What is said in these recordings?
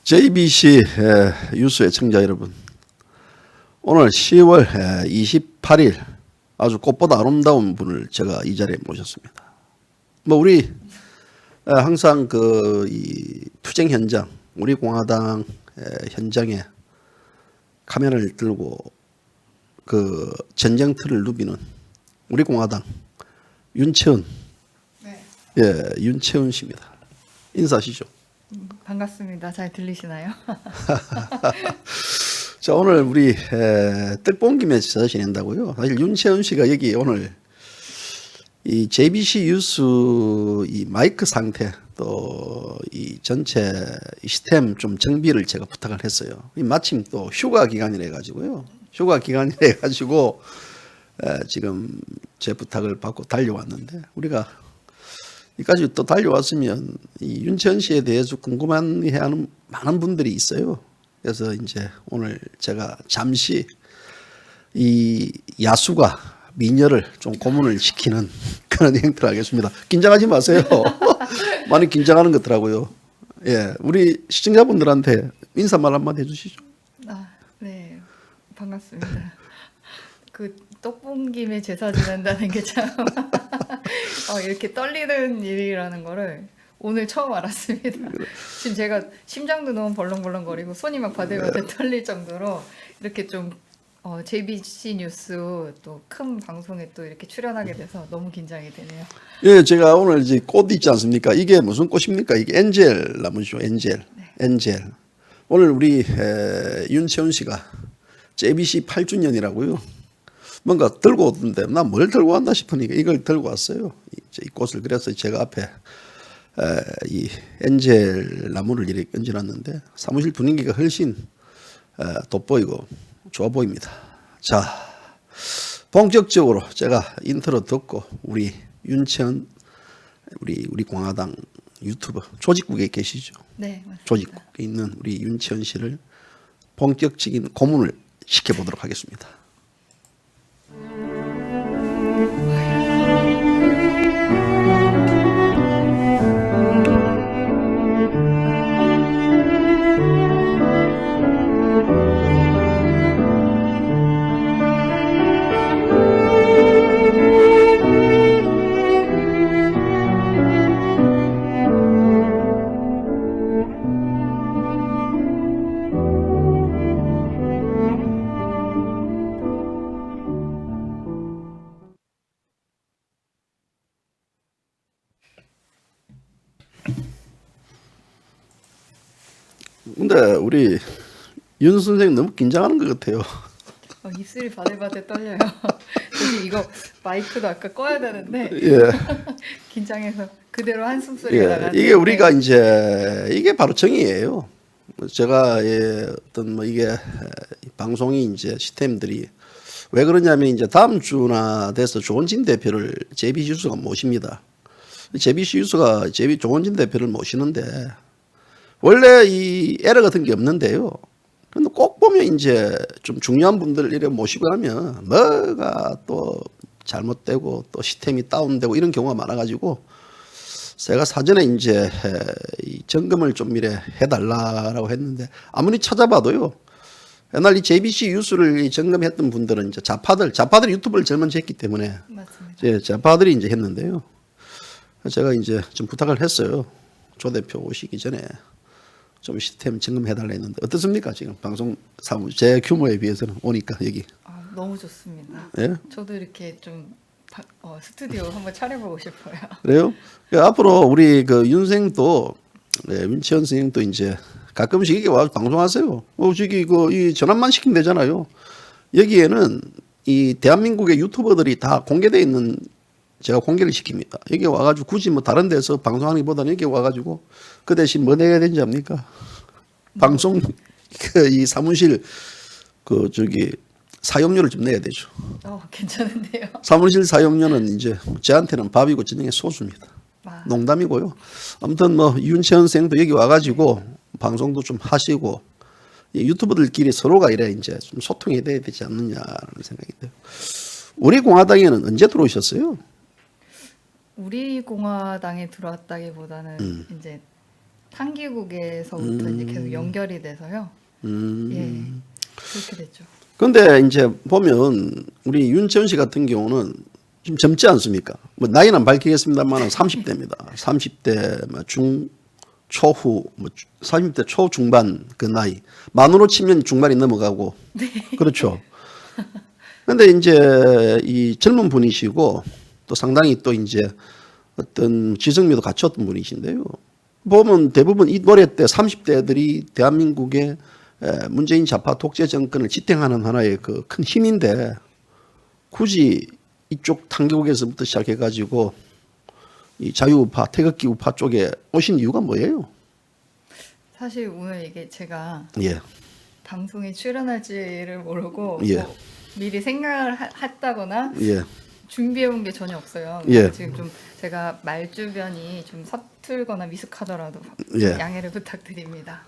JBC 유수의 청자 여러분, 오늘 10월 28일 아주 꽃보다 아름다운 분을 제가 이 자리에 모셨습니다. 뭐 우리 항상 이 투쟁 현장, 우리 공화당 현장에 카메라를 들고 그 전쟁터를 누비는 우리 공화당 윤채은, 윤채은 씨입니다. 인사하시죠. 반갑습니다. 잘 들리시나요? 자, 오늘 우리 뜻 본 김에 저 지낸다고요. 사실 윤채은 씨가 여기 오늘 이 JBC 뉴스 이 마이크 상태 또 이 전체 시스템 좀 정비를 제가 부탁을 했어요. 마침 또 휴가 기간이라 가지고요. 휴가 기간이라 가지고 지금 제 부탁을 받고 달려왔는데, 우리가 여기까지 또 달려왔으면 이 윤채은 씨에 대해서 궁금해하는 많은 분들이 있어요. 그래서 이제 오늘 제가 잠시 이 야수가 미녀를 좀 고문을 시키는 그런 행태를 하겠습니다. 긴장하지 마세요. 많이 긴장하는 것 같더라고요. 예, 우리 시청자분들한테 인사말 한마디 해주시죠. 네, 반갑습니다. 떡 본 김에 제사 지낸다는 게 참 이렇게 떨리는 일이라는 거를 오늘 처음 알았습니다. 지금 제가 심장도 너무 벌렁벌렁거리고 손이 막 바들바들 떨릴 정도로 이렇게 좀 JBC 뉴스 또 큰 방송에 또 이렇게 출연하게 돼서 너무 긴장이 되네요. 예, 제가 오늘 이제 꽃 있지 않습니까? 이게 무슨 꽃입니까? 이게 엔젤 나무죠, 엔젤. 네. 엔젤. 오늘 우리 윤채은 씨가 JBC 8주년이라고요. 뭔가 들고 오던데 나 뭘 들고 왔나 싶으니까 이걸 들고 왔어요. 이 꽃을. 그래서 제가 앞에 이 엔젤 나무를 이렇게 얹어놨는데 사무실 분위기가 훨씬 돋보이고 좋아 보입니다. 자, 본격적으로 제가 인트로 듣고 우리 윤채은 우리 공화당 유튜버 조직국에 계시죠? 네, 맞습니다. 조직국에 있는 우리 윤채은 씨를 본격적인 고문을 시켜보도록 하겠습니다. 근데 우리 윤 선생 너무 긴장하는 것 같아요. 입술이 바들바들 떨려요. 사실 이거 마이크도 아까 꺼야 되는데 예. 긴장해서 그대로 한숨 소리가 예, 나가는데 이게 우리가 이제 이게 바로 정의예요. 제가 어떤 뭐 이게 방송이 이제 시스템들이 왜 그러냐면 이제 다음 주나 돼서 조원진 대표를 JBC 뉴스가 모십니다. JBC 뉴스가 조원진 대표를 모시는데 원래 이 에러 같은 게 없는데요. 그런데 꼭 보면 이제 좀 중요한 분들 이렇게 모시고 하면 뭐가 또 잘못되고 또 시스템이 다운되고 이런 경우가 많아가지고 제가 사전에 이제 이 점검을 좀 이래 해달라고 했는데 아무리 찾아봐도요. 옛날 이 JBC 뉴스를 점검했던 분들은 이제 좌파들이 유튜브를 제일 먼저 했기 때문에 맞습니다. 좌파들이 이제 했는데요. 제가 이제 좀 부탁을 했어요. 조 대표 오시기 전에 좀 시스템 점검해달라 했는데 어떻습니까? 지금 방송 사무 제 규모에 비해서는 오니까 여기. 너무 좋습니다. 예? 저도 이렇게 좀 스튜디오 한번 차려보고 싶어요. 그래요? 앞으로 우리 그 윤생도 윤채은 선생님도 이제 가끔씩 이게 와서 방송하세요. 저기 이 전환만 시키면 되잖아요. 여기에는 이 대한민국의 유튜버들이 다 공개되어 있는 제가 공개를 시킵니다. 여기 와가지고 굳이 뭐 다른 데서 방송하는 것보다는 여기 와가지고 그 대신 뭐 내야 되는지 압니까? 방송 이 사무실 사용료를 좀 내야 되죠. 괜찮은데요. 사무실 사용료는 이제 저한테는 밥이고 저녁에 소주입니다. 농담이고요. 아무튼 뭐 윤채은 선생도 여기 와가지고 방송도 좀 하시고 유튜버들끼리 서로가 이래 이제 좀 소통이 돼야 되지 않느냐라는 생각이 돼요. 우리 공화당에는 언제 들어오셨어요? 우리 공화당에 들어왔다기보다는 이제 탄기국에서부터 이제 계속 연결이 돼서요. 예, 그렇게 됐죠. 근데 이제 보면 우리 윤채원 씨 같은 경우는 좀 젊지 않습니까? 뭐 나이는 안 밝히겠습니다만 30대입니다. 30대 초후, 뭐 30대 초중반 그 나이. 만으로 치면 중반이 넘어가고. 네. 그렇죠. 근데 이제 이 젊은 분이시고 또 상당히 또 이제 어떤 지성미도 갖췄던 분이신데요. 보면 대부분 이 노래 때 30대들이 대한민국의 문재인 좌파 독재 정권을 지탱하는 하나의 그 큰 힘인데 굳이 이쪽 탄기국에서부터 시작해가지고 이 자유우파, 태극기 우파 쪽에 오신 이유가 뭐예요? 사실 오늘 이게 제가 예, 방송에 출연할지를 모르고 예. 뭐 미리 생각을 했다거나 예, 준비해 온 게 전혀 없어요. 예. 지금 좀 제가 말주변이 좀 서툴거나 미숙하더라도 예. 양해를 부탁드립니다.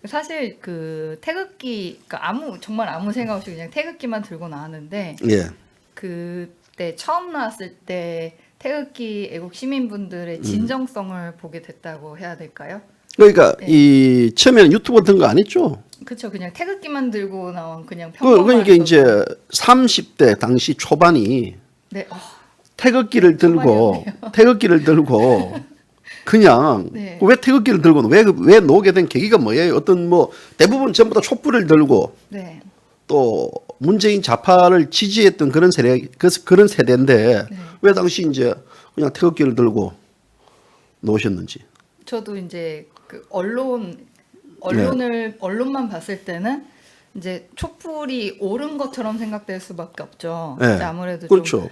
사실 그 태극기, 그러니까 정말 아무 생각 없이 그냥 태극기만 들고 나왔는데 예, 그때 처음 나왔을 때 태극기 애국 시민분들의 진정성을 보게 됐다고 해야 될까요? 그러니까 네. 이 처음에는 유튜브 같은 거 안 했죠? 그렇죠. 그냥 태극기만 들고 나온 그냥 평범한 그러니까 이제 30대 당시 초반이 네, 태극기를 들고 그냥 네. 왜 태극기를 들고 왜 놓게 된 계기가 뭐예요? 어떤 뭐 대부분 전부 다 촛불을 들고 네, 또 문재인 좌파를 지지했던 그런 그런 세대인데 네. 왜 당시 이제 그냥 태극기를 들고 놓으셨는지. 저도 이제 그 언론만 봤을 때는 이제 촛불이 옳은 것처럼 생각될 수밖에 없죠. 네. 이제 아무래도 그렇죠.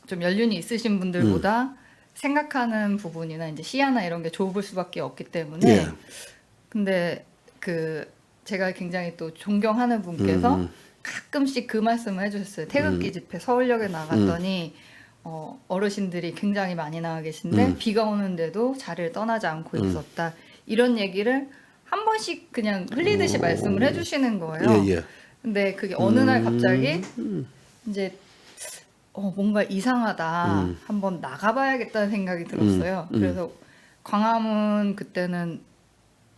좀 연륜이 있으신 분들보다 생각하는 부분이나 이제 시야나 이런 게 좁을 수밖에 없기 때문에. 예. 근데 제가 굉장히 또 존경하는 분께서 가끔씩 그 말씀을 해주셨어요. 태극기 집회 서울역에 나갔더니 어르신들이 굉장히 많이 나와 계신데 비가 오는데도 자리를 떠나지 않고 있었다. 이런 얘기를 한 번씩 그냥 흘리듯이 말씀을 해주시는 거예요. 예, 예. 근데 그게 어느 날 갑자기 이제 뭔가 이상하다. 한번 나가봐야겠다는 생각이 들었어요. 그래서 광화문 그때는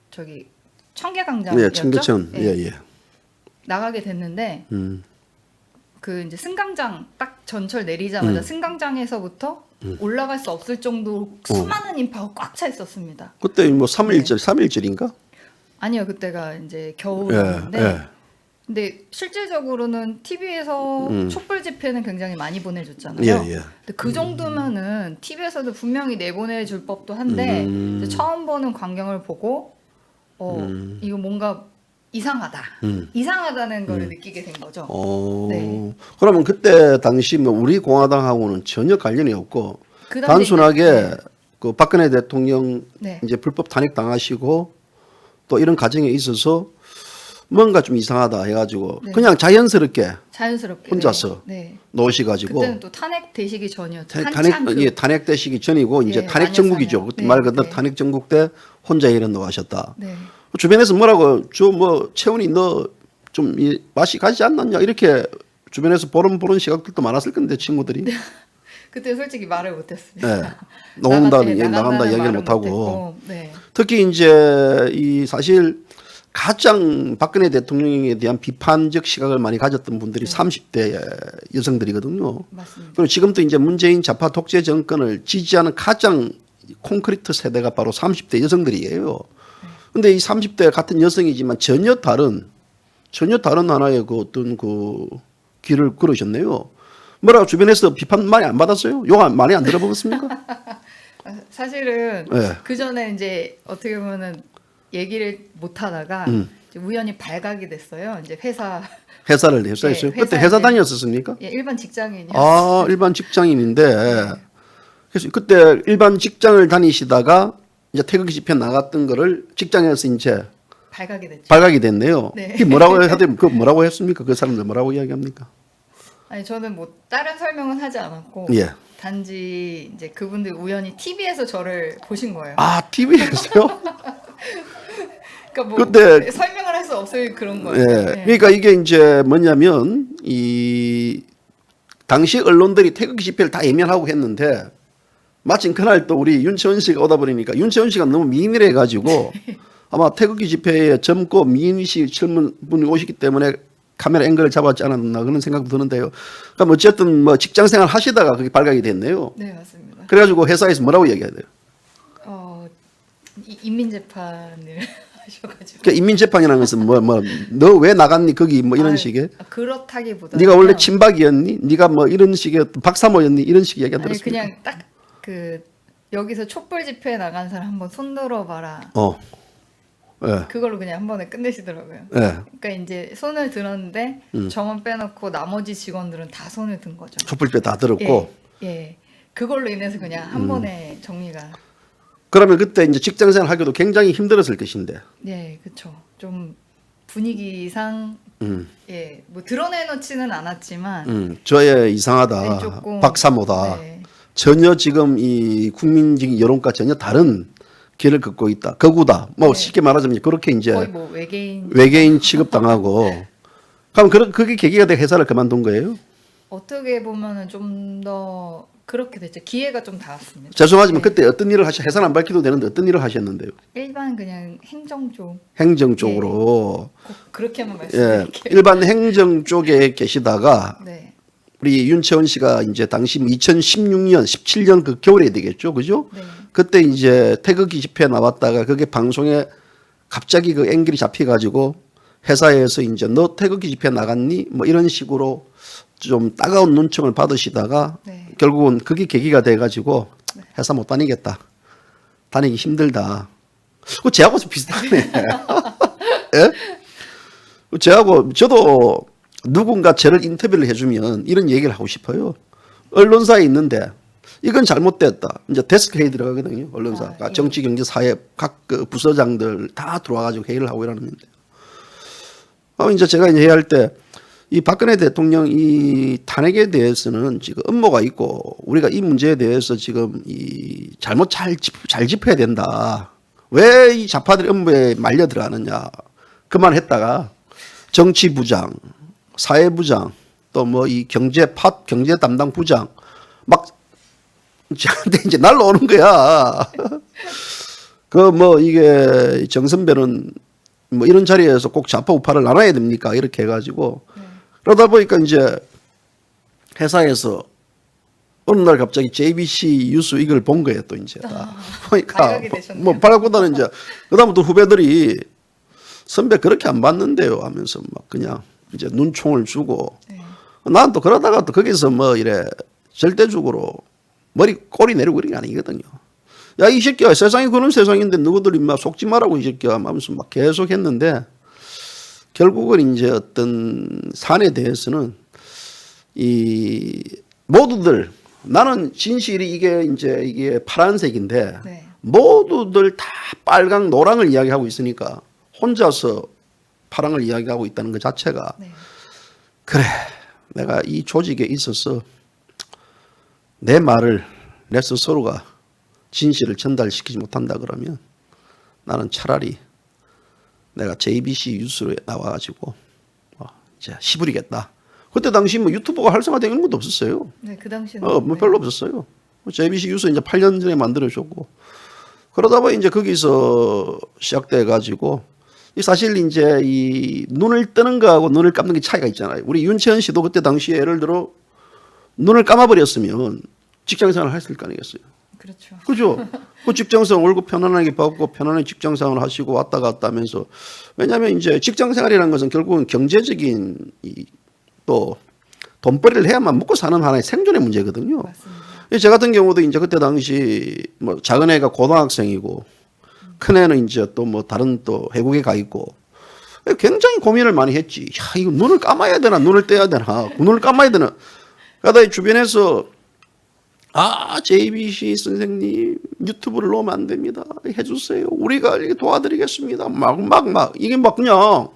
저기 청계광장이었죠. 예, 청계천. 예. 예, 예. 나가게 됐는데 그 이제 승강장 딱 전철 내리자마자 승강장에서부터 올라갈 수 없을 정도로 수많은 인파가 꽉 차 있었습니다. 그때 뭐 3.1절인가? 아니요, 그때가 이제 겨울이었는데. 예, 예. 근데 실질적으로는 TV에서 촛불 집회는 굉장히 많이 보내줬잖아요. 예, 예. 근데 그 정도면은 TV에서도 분명히 내보내줄 법도 한데 이제 처음 보는 광경을 보고 이거 뭔가 이상하다. 이상하다는 걸 느끼게 된 거죠. 네. 그러면 그때 당시 뭐 우리 공화당하고는 전혀 관련이 없고 그다음에 단순하게 네. 그 박근혜 대통령 네. 이제 불법 탄핵 당하시고 또 이런 과정에 있어서 뭔가 좀 이상하다 해가지고 네. 그냥 자연스럽게 혼자서 네. 놓으셔가지고 그때는 또 탄핵 되시기 전이었죠. 탄핵 되시기 전이고 이제 예, 탄핵 정국이죠. 마녀사냥. 그때 네, 말 그대로 네. 탄핵 정국 때 혼자 이런 놓으셨다. 네. 주변에서 뭐라고 뭐 채훈이 너 좀 맛이 가지 않았냐 이렇게 주변에서 보는 시각들도 많았을 건데 친구들이 그때 솔직히 말을 못했습니다. 네. 나간다 나간다는 얘기를 말은 못하고 못했고, 네. 특히 이제 이 사실 가장 박근혜 대통령에 대한 비판적 시각을 많이 가졌던 분들이 30대 여성들이거든요. 맞습니다. 그리고 지금도 이제 문재인 좌파 독재 정권을 지지하는 가장 콘크리트 세대가 바로 30대 여성들이에요. 근데 이 30대 같은 여성이지만 전혀 다른 하나의 그 어떤 그 길을 걸으셨네요. 뭐라고 주변에서 비판 많이 안 받았어요? 욕 많이 안 들어보셨습니까? 사실은 네. 그 전에 이제 어떻게 보면은 얘기를 못 하다가 이제 우연히 발각이 됐어요. 이제 회사를 네, 했어요. 그때 회사에 회사 다녔었습니까? 예, 일반 직장인이요. 아, 일반 직장인인데 그래서 그때 일반 직장을 다니시다가 이제 태극기 집회 나갔던 거를 직장에서 이제 발각이 됐죠. 발각이 됐네요. 네. 그게 뭐라고 하더니 그 뭐라고 했습니까? 그 사람들 뭐라고 이야기합니까? 아니 저는 뭐 다른 설명은 하지 않았고 예. 단지 이제 그분들 우연히 TV에서 저를 보신 거예요. 아, TV에서요? 그러니까 뭐 그때- 설명을 할 수 없을 그런 거예요. 예. 네. 그러니까 이게 이제 뭐냐면 이 당시 언론들이 태극기 집회를 다 예면하고 했는데 마침 그날 또 우리 윤채원 씨가 오다 보니까 윤채원 씨가 너무 미인이래 가지고 아마 태극기 집회에 젊고 미인이시 젊은 분이 오시기 때문에 카메라 앵글을 잡았지 않았나 그런 생각도 드는데요. 그럼 어쨌든 뭐 직장 생활 하시다가 그게 발각이 됐네요. 네, 맞습니다. 그래가지고 회사에서 뭐라고 얘기해야 돼요? 인민재판을 하셔가지고. 그러니까 인민재판이라는 것은 너 왜 나갔니 거기 뭐 이런 식의. 그렇다기보다는 네가 원래 친박이었니? 네가 뭐 이런 식의 박사모였니? 이런 식의 얘기가 아니 들었습니다. 그냥 딱 그 여기서 촛불 집회에 나간 사람 한번 손 들어봐라. 예. 그걸로 그냥 한 번에 끝내시더라고요. 예. 그러니까 이제 손을 들었는데 저만 빼놓고 나머지 직원들은 다 손을 든 거죠. 촛불집회 다 들었고. 예. 그걸로 인해서 그냥 한 번에 정리가. 그러면 그때 이제 직장생활 하기도 굉장히 힘들었을 것인데. 예, 그렇죠. 좀 분위기상 음. 예, 뭐 드러내놓지는 않았지만 저의 이상하다. 네, 조금, 박사모다. 네. 전혀 지금 이 국민적인 여론과 전혀 다른 길을 걷고 있다. 거구다. 뭐 네. 쉽게 말하자면 그렇게 이제 거의 뭐 외계인 취급당하고. 그럼 그게 계기가 돼 회사를 그만둔 거예요? 어떻게 보면은 좀 더 그렇게 됐죠. 기회가 좀 닿았습니다. 죄송하지만 네. 그때 어떤 일을 회사는 안 밝혀도 되는데 어떤 일을 하셨는데요? 일반 그냥 행정 쪽. 행정 쪽으로. 꼭 그렇게만 예, 말씀드릴게요. 일반 행정 쪽에 계시다가 네. 우리 윤채원 씨가 이제 당시 2016년, 17년 그 겨울에 되겠죠, 그죠? 네. 그때 이제 태극기 집회 나왔다가 그게 방송에 갑자기 그 앵글이 잡혀가지고 회사에서 이제 너 태극기 집회 나갔니? 뭐 이런 식으로 좀 따가운 눈총을 받으시다가 네. 결국은 그게 계기가 돼가지고 회사 못 다니겠다. 다니기 힘들다. 그 제하고 좀 비슷하네. 예? 저도 누군가 저를 인터뷰를 해주면 이런 얘기를 하고 싶어요. 언론사에 있는데 이건 잘못됐다. 이제 데스크 회의 들어가거든요. 언론사가 예. 정치, 경제, 사회 각 그 부서장들 다 들어와가지고 회의를 하고 이러는 건데. 이제 제가 이제 회의할 때 이 박근혜 대통령 이 탄핵에 대해서는 지금 음모가 있고 우리가 이 문제에 대해서 지금 이 잘못 잘 짚어야 된다. 왜 이 좌파들이 음모에 말려 들어가느냐. 그 말 했다가 정치부장, 사회부장, 또 뭐 이 경제 담당 부장 막 저한테 이제 날라오는 거야. 그 뭐 이게 정선배는 뭐 이런 자리에서 꼭 좌파 우파를 나눠야 됩니까? 이렇게 해가지고 그러다 보니까 이제 회사에서 어느 날 갑자기 JBC 뉴스 이걸 본 거예요. 또 이제 다 보니까 발각이 되셨네요. 뭐 발각보다는 이제 그다음부터 후배들이 선배 그렇게 안 봤는데요 하면서 막 그냥 이제 눈총을 주고 네. 난 또 그러다가 또 거기서 뭐 이래 절대적으로 꼬리 내리고 이런 게 아니거든요. 야, 이 새끼야, 세상이 그런 세상인데 너희들이 막 속지 말라고 이 새끼야 하면서 막 계속 했는데 결국은 이제 어떤 사안에 대해서는 이 모두들 나는 진실이 이게 파란색인데 네. 모두들 다 빨강, 노랑을 이야기하고 있으니까 혼자서 파랑을 이야기하고 있다는 것 자체가 네. 그래 내가 이 조직에 있어서 내 말을 내 스스로가 진실을 전달시키지 못한다 그러면 나는 차라리 내가 JBC 뉴스에 나와가지고 이제 시부리겠다. 그때 당시 뭐 유튜브가 활성화되는 것도 없었어요. 네, 그 당시는 뭐 별로 없었어요. JBC 뉴스 이제 8년 전에 만들어졌고 그러다 보니 이제 거기서 시작돼 가지고 사실 이제 이 눈을 뜨는 거하고 눈을 감는 게 차이가 있잖아요. 우리 윤채원 씨도 그때 당시에 예를 들어 눈을 감아버렸으면 직장생활을 했을 거 아니겠어요. 그렇죠. 그죠? 그 직장생활 월급 편안하게 받고 편안하게 직장생활 하시고 왔다 갔다 하면서 왜냐하면 이제 직장생활이라는 것은 결국은 경제적인 또 돈벌이를 해야만 먹고 사는 하나의 생존의 문제거든요. 맞습니다. 제 같은 경우도 이제 그때 당시 뭐 작은 애가 고등학생이고 큰 애는 이제 또 뭐 다른 또 외국에 가 있고 굉장히 고민을 많이 했지. 야, 이거 눈을 감아야 되나 눈을 떼야 되나 눈을 감아야 되나. 그러다 주변에서 JBC 선생님 유튜브를 놓으면 안 됩니다. 해주세요. 우리가 이렇게 도와드리겠습니다. 막 이게 막 그냥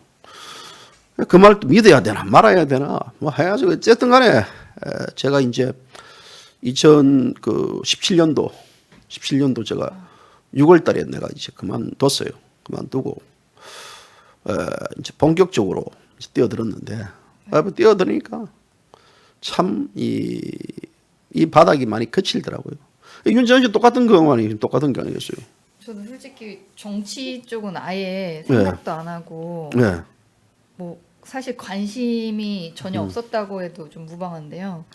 그 말도 믿어야 되나 말아야 되나 뭐 해야지. 어쨌든 간에 제가 이제 2017년도 제가 6월 달에 내가 이제 그만뒀어요. 그만두고 이제 본격적으로 이제 뛰어들었는데 뛰어드니까 참 이 바닥이 많이 거칠더라고요. 윤재현 씨 똑같은 경우 아니겠어요? 똑같은 게 아니겠어요? 저도 솔직히 정치 쪽은 아예 생각도 안 하고 네. 뭐 사실 관심이 전혀 없었다고 해도 좀 무방한데요.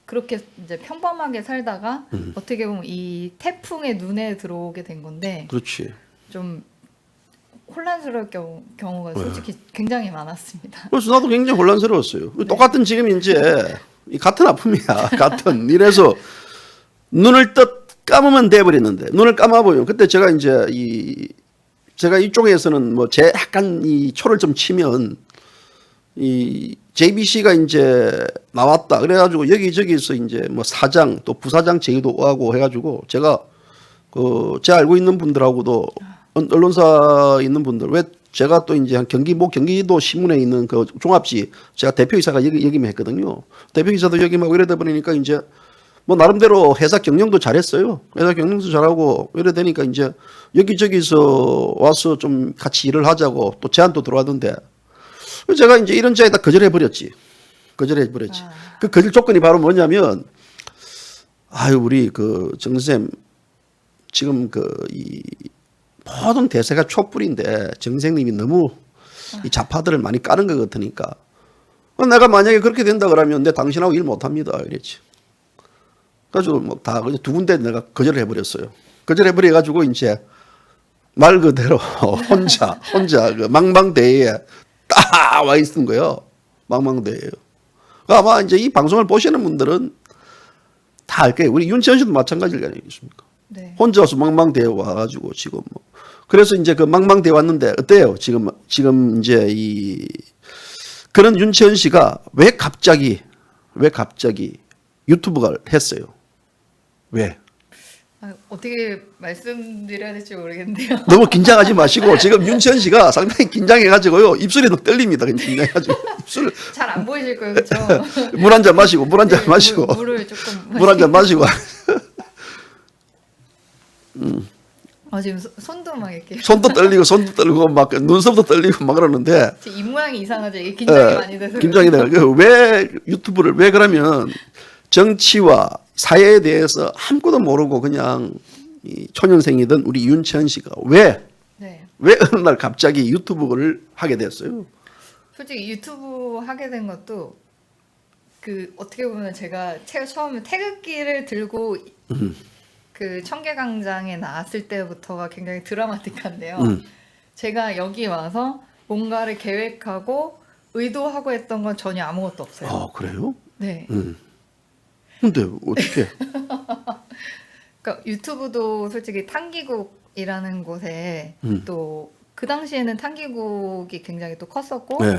그렇게 이제 평범하게 살다가 어떻게 보면 이 태풍의 눈에 들어오게 된 건데 그렇지. 좀 혼란스러울 경우가 솔직히 굉장히 많았습니다. 그래서 나도 굉장히 혼란스러웠어요. 똑같은 지금 이제 이 같은 아픔이야. 같은. 이래서 눈을 떴 감으면 돼버리는데 눈을 감아보면 그때 제가 이제 제가 이쪽에서는 뭐 제 약간 이 초를 좀 치면 이 JBC가 이제 나왔다 그래가지고 여기저기서 이제 뭐 사장 또 부사장 제의도 하고 해가지고 제가 제 알고 있는 분들하고도 언론사 있는 분들 왜 제가 또 이제 경기도 신문에 있는 그 종합지 제가 대표이사가 역임했거든요. 대표이사도 역임하고 이러다 보니까 이제 뭐 나름대로 회사 경영도 잘했어요. 회사 경영도 잘하고 이래 되니까 이제 여기저기서 와서 좀 같이 일을 하자고 또 제안도 들어왔는데 제가 이제 이런 자에다 거절해버렸지. 거절해버렸지. 그 거절 조건이 바로 뭐냐면 아유 우리 그 정쌤 지금 이 모든 대세가 촛불인데 정생님이 너무 이 좌파들을 많이 까는 것 같으니까 내가 만약에 그렇게 된다 그러면 내 당신하고 일 못합니다 이랬지. 그래가지고 뭐 다 두 군데 내가 거절을 해버렸어요. 거절해버려 가지고 이제 말 그대로 혼자 그 망망대해에 딱 와 있는 거예요. 망망대해요. 아마 이제 이 방송을 보시는 분들은 다 알 거예요. 우리 윤채원 씨도 마찬가지일 거 아니겠습니까? 네. 혼자서 망망대해 와가지고 지금 뭐 그래서 이제 그 망망대해 왔는데 어때요? 지금 이제 그런 윤채원 씨가 왜 갑자기 유튜브를 했어요? 왜? 어떻게 말씀드려야 될지 모르겠는데요. 너무 긴장하지 마시고 지금 윤채원 씨가 상당히 긴장해가지고요 입술이 막 떨립니다. 긴장해가지고 입술 잘 안 보이실 거예요, 그렇죠? 물 한 잔 마시고 물을 조금 물 한 잔 마시고 지금 손도 막 이렇게 손도 떨리고 막 눈썹도 떨리고 막 그러는데 제 입 모양이 이상하죠. 이게 긴장이 많이 돼서 긴장이 돼요. 왜 유튜브를 왜 그러면 정치와 사회에 대해서 아무것도 모르고 그냥 이 초년생이던 우리 윤채원 씨가 왜 네. 어느 날 갑자기 유튜브를 하게 됐어요? 솔직히 유튜브 하게 된 것도 그 어떻게 보면 제가 처음에 태극기를 들고 그 청계광장에 나왔을 때부터가 굉장히 드라마틱한데요. 제가 여기 와서 뭔가를 계획하고 의도하고 했던 건 전혀 아무것도 없어요. 아 그래요? 네. 근데 어떻게? 그러니까 유튜브도 솔직히 탕기국이라는 곳에 또 그 당시에는 탕기국이 굉장히 또 컸었고 네.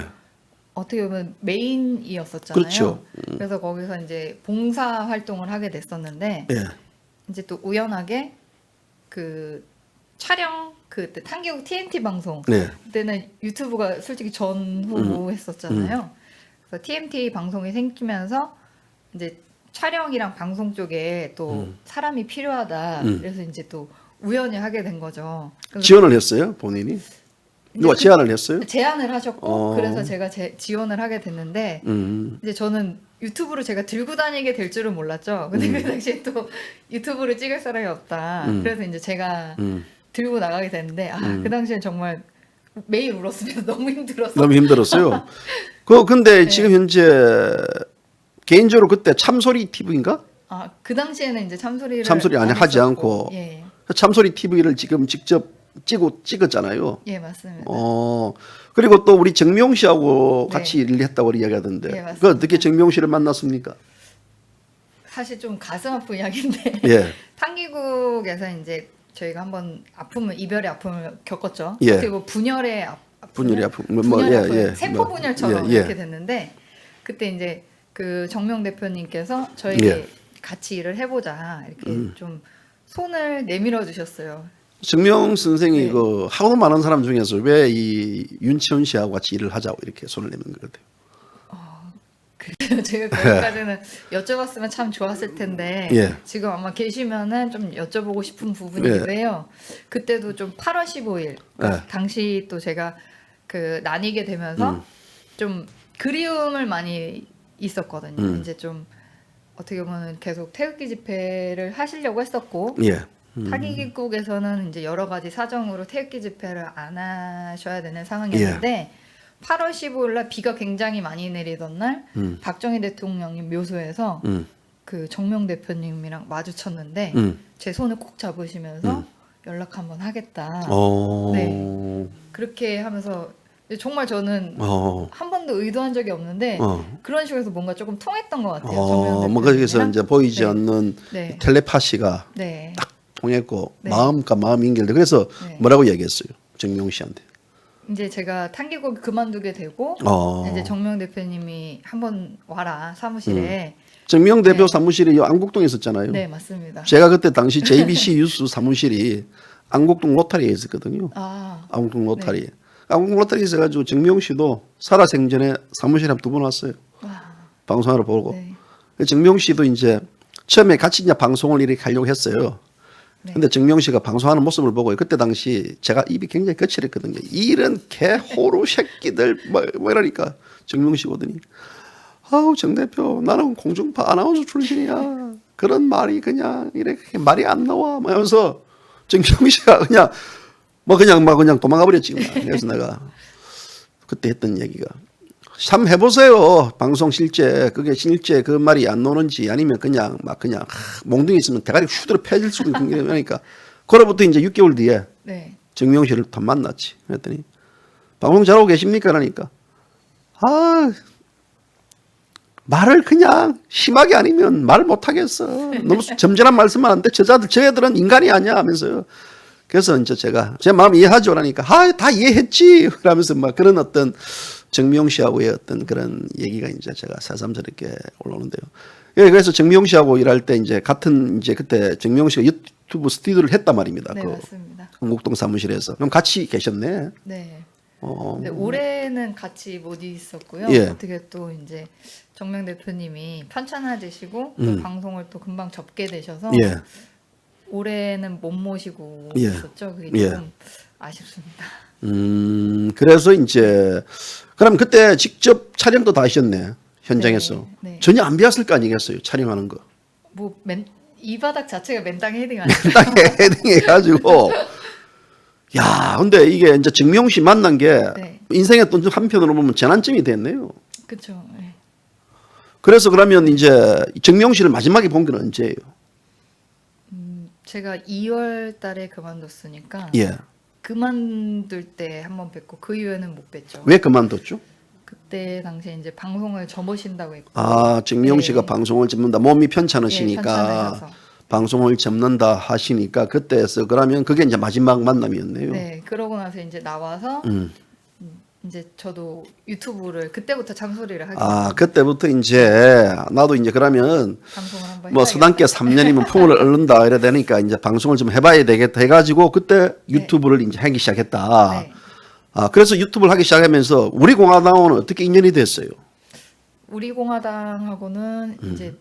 어떻게 보면 메인이었었잖아요. 그렇죠. 그래서 거기서 이제 봉사 활동을 하게 됐었는데 예. 이제 또 우연하게 그 촬영 그때 탕기국 TNT 방송 네. 그때는 유튜브가 솔직히 전후했었잖아요. 그래서 TNT 방송이 생기면서 이제 촬영이랑 방송 쪽에 또 사람이 필요하다. 그래서 이제 또 우연히 하게 된 거죠. 그래서 지원을 했어요 본인이? 누가 제안을 했어요? 제안을 하셨고 어. 그래서 제가 지원을 하게 됐는데 이제 저는 유튜브를 제가 들고 다니게 될 줄은 몰랐죠. 근데 그 당시에 또 유튜브를 찍을 사람이 없다. 그래서 이제 제가 들고 나가게 됐는데 그 당시엔 정말 매일 울었습니다. 너무 힘들어서. 너무 힘들었어요. 근데 지금 현재 개인적으로 그때 참소리 TV인가? 그 당시에는 이제 참소리 아니 하지 않고 예. 참소리 TV를 지금 직접 찍었잖아요. 예, 맞습니다. 그리고 또 우리 정명 씨하고 네. 같이 일을 했다고 이야기하던데. 예, 맞습니다. 그 어떻게 정명 씨를 만났습니까? 사실 좀 가슴 아픈 이야기인데 예. 탕기국에서 이제 저희가 한번 이별의 아픔을 겪었죠. 예. 그리고 분열의 분열의 아픔, 분열의 아픔, 예. 세포 분열처럼 예, 예. 이렇게 됐는데 그때 이제 그 정명 대표님께서 저에게 예. 같이 일을 해보자 이렇게 좀 손을 내밀어 주셨어요. 정명 선생이 네. 그 하도 많은 사람 중에서 왜 이 윤채원 씨하고 같이 일을 하자고 이렇게 손을 내민 것 같아요. 그래서 제가 거기까지는 여쭤봤으면 참 좋았을 텐데 예. 지금 아마 계시면은 좀 여쭤보고 싶은 부분이기도 해요. 그때도 좀 8월 15일 예. 당시 또 제가 그 나뉘게 되면서 좀 그리움을 많이 있었거든요. 이제 좀 어떻게 보면 계속 태극기 집회를 하시려고 했었고 예. 타깃국에서는 이제 여러 가지 사정으로 태극기 집회를 안 하셔야 되는 상황이었는데 8월 15일 날 비가 굉장히 많이 내리던 날 박정희 대통령님 묘소에서 그 정명 대표님이랑 마주쳤는데 제 손을 꼭 잡으시면서 연락 한번 하겠다. 네. 그렇게 하면서 정말 저는 한 번도 의도한 적이 없는데 그런 식으로 해서 뭔가 조금 통했던 것 같아요. 정명 뭐 거기서 대표님이랑. 이제 보이지 네. 않는 네. 텔레파시가 네. 딱 통했고 네. 마음과 마음 연결돼. 그래서 네. 뭐라고 얘기했어요, 정명 씨한테? 이제 제가 탄기국 그만두게 되고 이제 정명 대표님이 한번 와라 사무실에. 정명 대표 네. 사무실이 요 안국동에 있었잖아요. 네, 맞습니다. 제가 그때 당시 JBC 뉴스 사무실이 안국동 로타리에 있었거든요. 아, 안국동 로타리. 안국동 로타리에 있어가지고 정명 씨도 살아생전에 사무실에 한 2번 왔어요. 와, 방송하러 보고. 네. 정명 씨도 이제 처음에 같이 이제 방송을 이렇게 하려고 했어요. 네. 근데 정명 씨가 방송하는 모습을 보고 그때 당시 제가 입이 굉장히 거칠었거든요. 이런 개호루 새끼들 뭐 이러니까 정명 씨 오더니 아우 정 대표 나는 공중파 아나운서 출신이야. 그런 말이 그냥 이렇게 말이 안 나와. 막 하면서 정명 씨가 그냥 그냥 도망가 버렸지. 그래서 내가 그때 했던 얘기가 참 해보세요. 방송 실제 그게 실제 그 말이 안 나오는지 아니면 그냥 몽둥이 있으면 대가리 휘두르 패질 수도 있고 그러니까 그로부터 이제 6개월 뒤에 네. 정명 씨를 더 만났지. 그랬더니 방송 잘하고 계십니까? 그러니까 말을 그냥 심하게 아니면 말 못하겠어. 너무 점잖은 말씀만 하는데 저자들은 인간이 아니야 하면서요. 그래서 이제 제가 제 마음 이해하죠. 그러니까 다 이해했지. 그러면서 막 그런 어떤 정명 씨하고의 어떤 그런 얘기가 이제 제가 새삼스럽게 올라오는데요. 예, 그래서 정명 씨하고 일할 때 이제 같은 이제 그때 정명 씨가 유튜브 스튜디오를 했단 말입니다. 네, 그 맞습니다. 안국동 사무실에서. 그럼 같이 계셨네. 네. 근데 올해는 같이 못 있었고요. 예. 어떻게 또 이제 정명 대표님이 편찮아지시고 또 방송을 또 금방 접게 되셔서 예. 올해는 못 모시고 예. 있었죠. 그게 예. 좀 아쉽습니다. 그래서 이제 그럼 그때 직접 촬영도 다 하셨네. 현장에서. 네, 네. 전혀 안 비었을 거 아니겠어요. 촬영하는 거. 뭐 이 바닥 자체가 맨땅 헤딩 아니에요? 땅에 헤딩해가지고. 야, 근데 이게 이제 정명 씨 만난 게 네. 인생의 또 한편으로 보면 전환점이 됐네요. 그렇죠. 네. 그래서 그러면 이제 정명 씨를 마지막에 본 건 언제예요? 제가 2월 달에 그만뒀으니까 예. 그만둘 때 한 번 뵙고 그 이후에는 못 뵀죠. 왜 그만뒀죠? 그때 당시에 이제 방송을 접으신다고 했고. 아, 정명 네. 씨가 방송을 접는다. 몸이 편찮으시니까 편찮으셔서. 방송을 접는다 하시니까 그때에서 그러면 그게 이제 마지막 만남이었네요. 네, 그러고 나서 이제 나와서 이제 저도 유튜브를 그때부터 잔소리를 하게 아, 됐어요. 그때부터 이제 나도 이제 그러면 방송을 한번 뭐 해봐야겠다. 서당계 3년이면 풍을 얻는다 이래 되니까 이제 방송을 좀 해봐야 되겠다 해가지고 그때 유튜브를 이제 하기 시작했다. 네. 아, 그래서 유튜브를 하기 시작하면서 우리 공화당은 어떻게 인연이 됐어요? 우리 공화당하고는 이제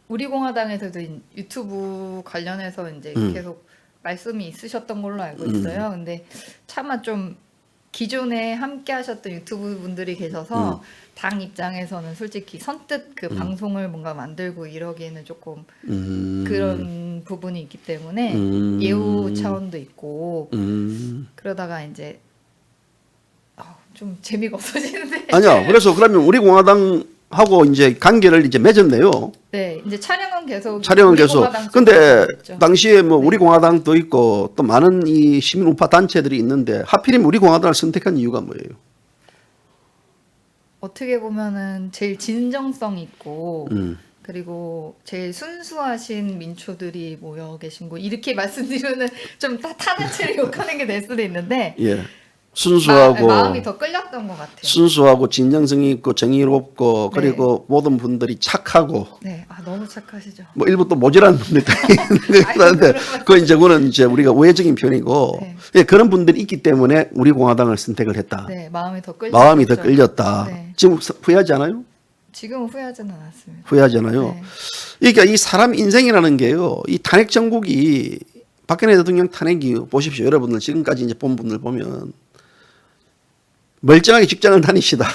우리 공화당에서도 유튜브 관련해서 이제 계속 말씀이 있으셨던 걸로 알고 있어요. 근데 차마 좀 기존에 함께 하셨던 유튜브 분들이 계셔서 당 입장에서는 솔직히 선뜻 그 방송을 뭔가 만들고 이러기에는 조금 그런 부분이 있기 때문에 예우 차원도 있고 그러다가 이제 좀 재미가 없어지는데 아니야. 그래서 그러면 우리 공화당하고 이제 관계를 이제 맺었네요. 네 이제 촬영은 계속 촬영은 우리 계속. 공화당 근데 쪽으로 했죠. 당시에 뭐 우리 공화당도 있고 또 많은 이 시민 우파 단체들이 있는데 하필이면 우리 공화당을 선택한 이유가 뭐예요? 어떻게 보면은 제일 진정성 있고 그리고 제일 순수하신 민초들이 모여 계신 곳 이렇게 말씀드리면은 좀 타나치를 욕하는 게 될 수도 있는데 예. 순수하고 마음이 더 끌렸던 것 같아요. 순수하고 진정성이 있고 정의롭고 그리고 모든 분들이 착하고 네, 너무 착하시죠. 뭐 일부 또 모질한 분들도 있는 것 같은데 그거는 이제 우리가 우회적인 편이고 네. 예, 그런 분들이 있기 때문에 우리 공화당을 선택을 했다. 네, 마음이 더 끌렸죠. 마음이 더 끌렸다. 네. 지금 후회하지 않아요? 지금은 후회하지는 않았습니다. 후회하지 않아요? 네. 그러니까 이 사람 인생이라는 게요. 이 탄핵 정국이 박근혜 대통령 탄핵이 보십시오. 여러분들 지금까지 이제 본 분들 보면 멀쩡하게 직장을 다니시다가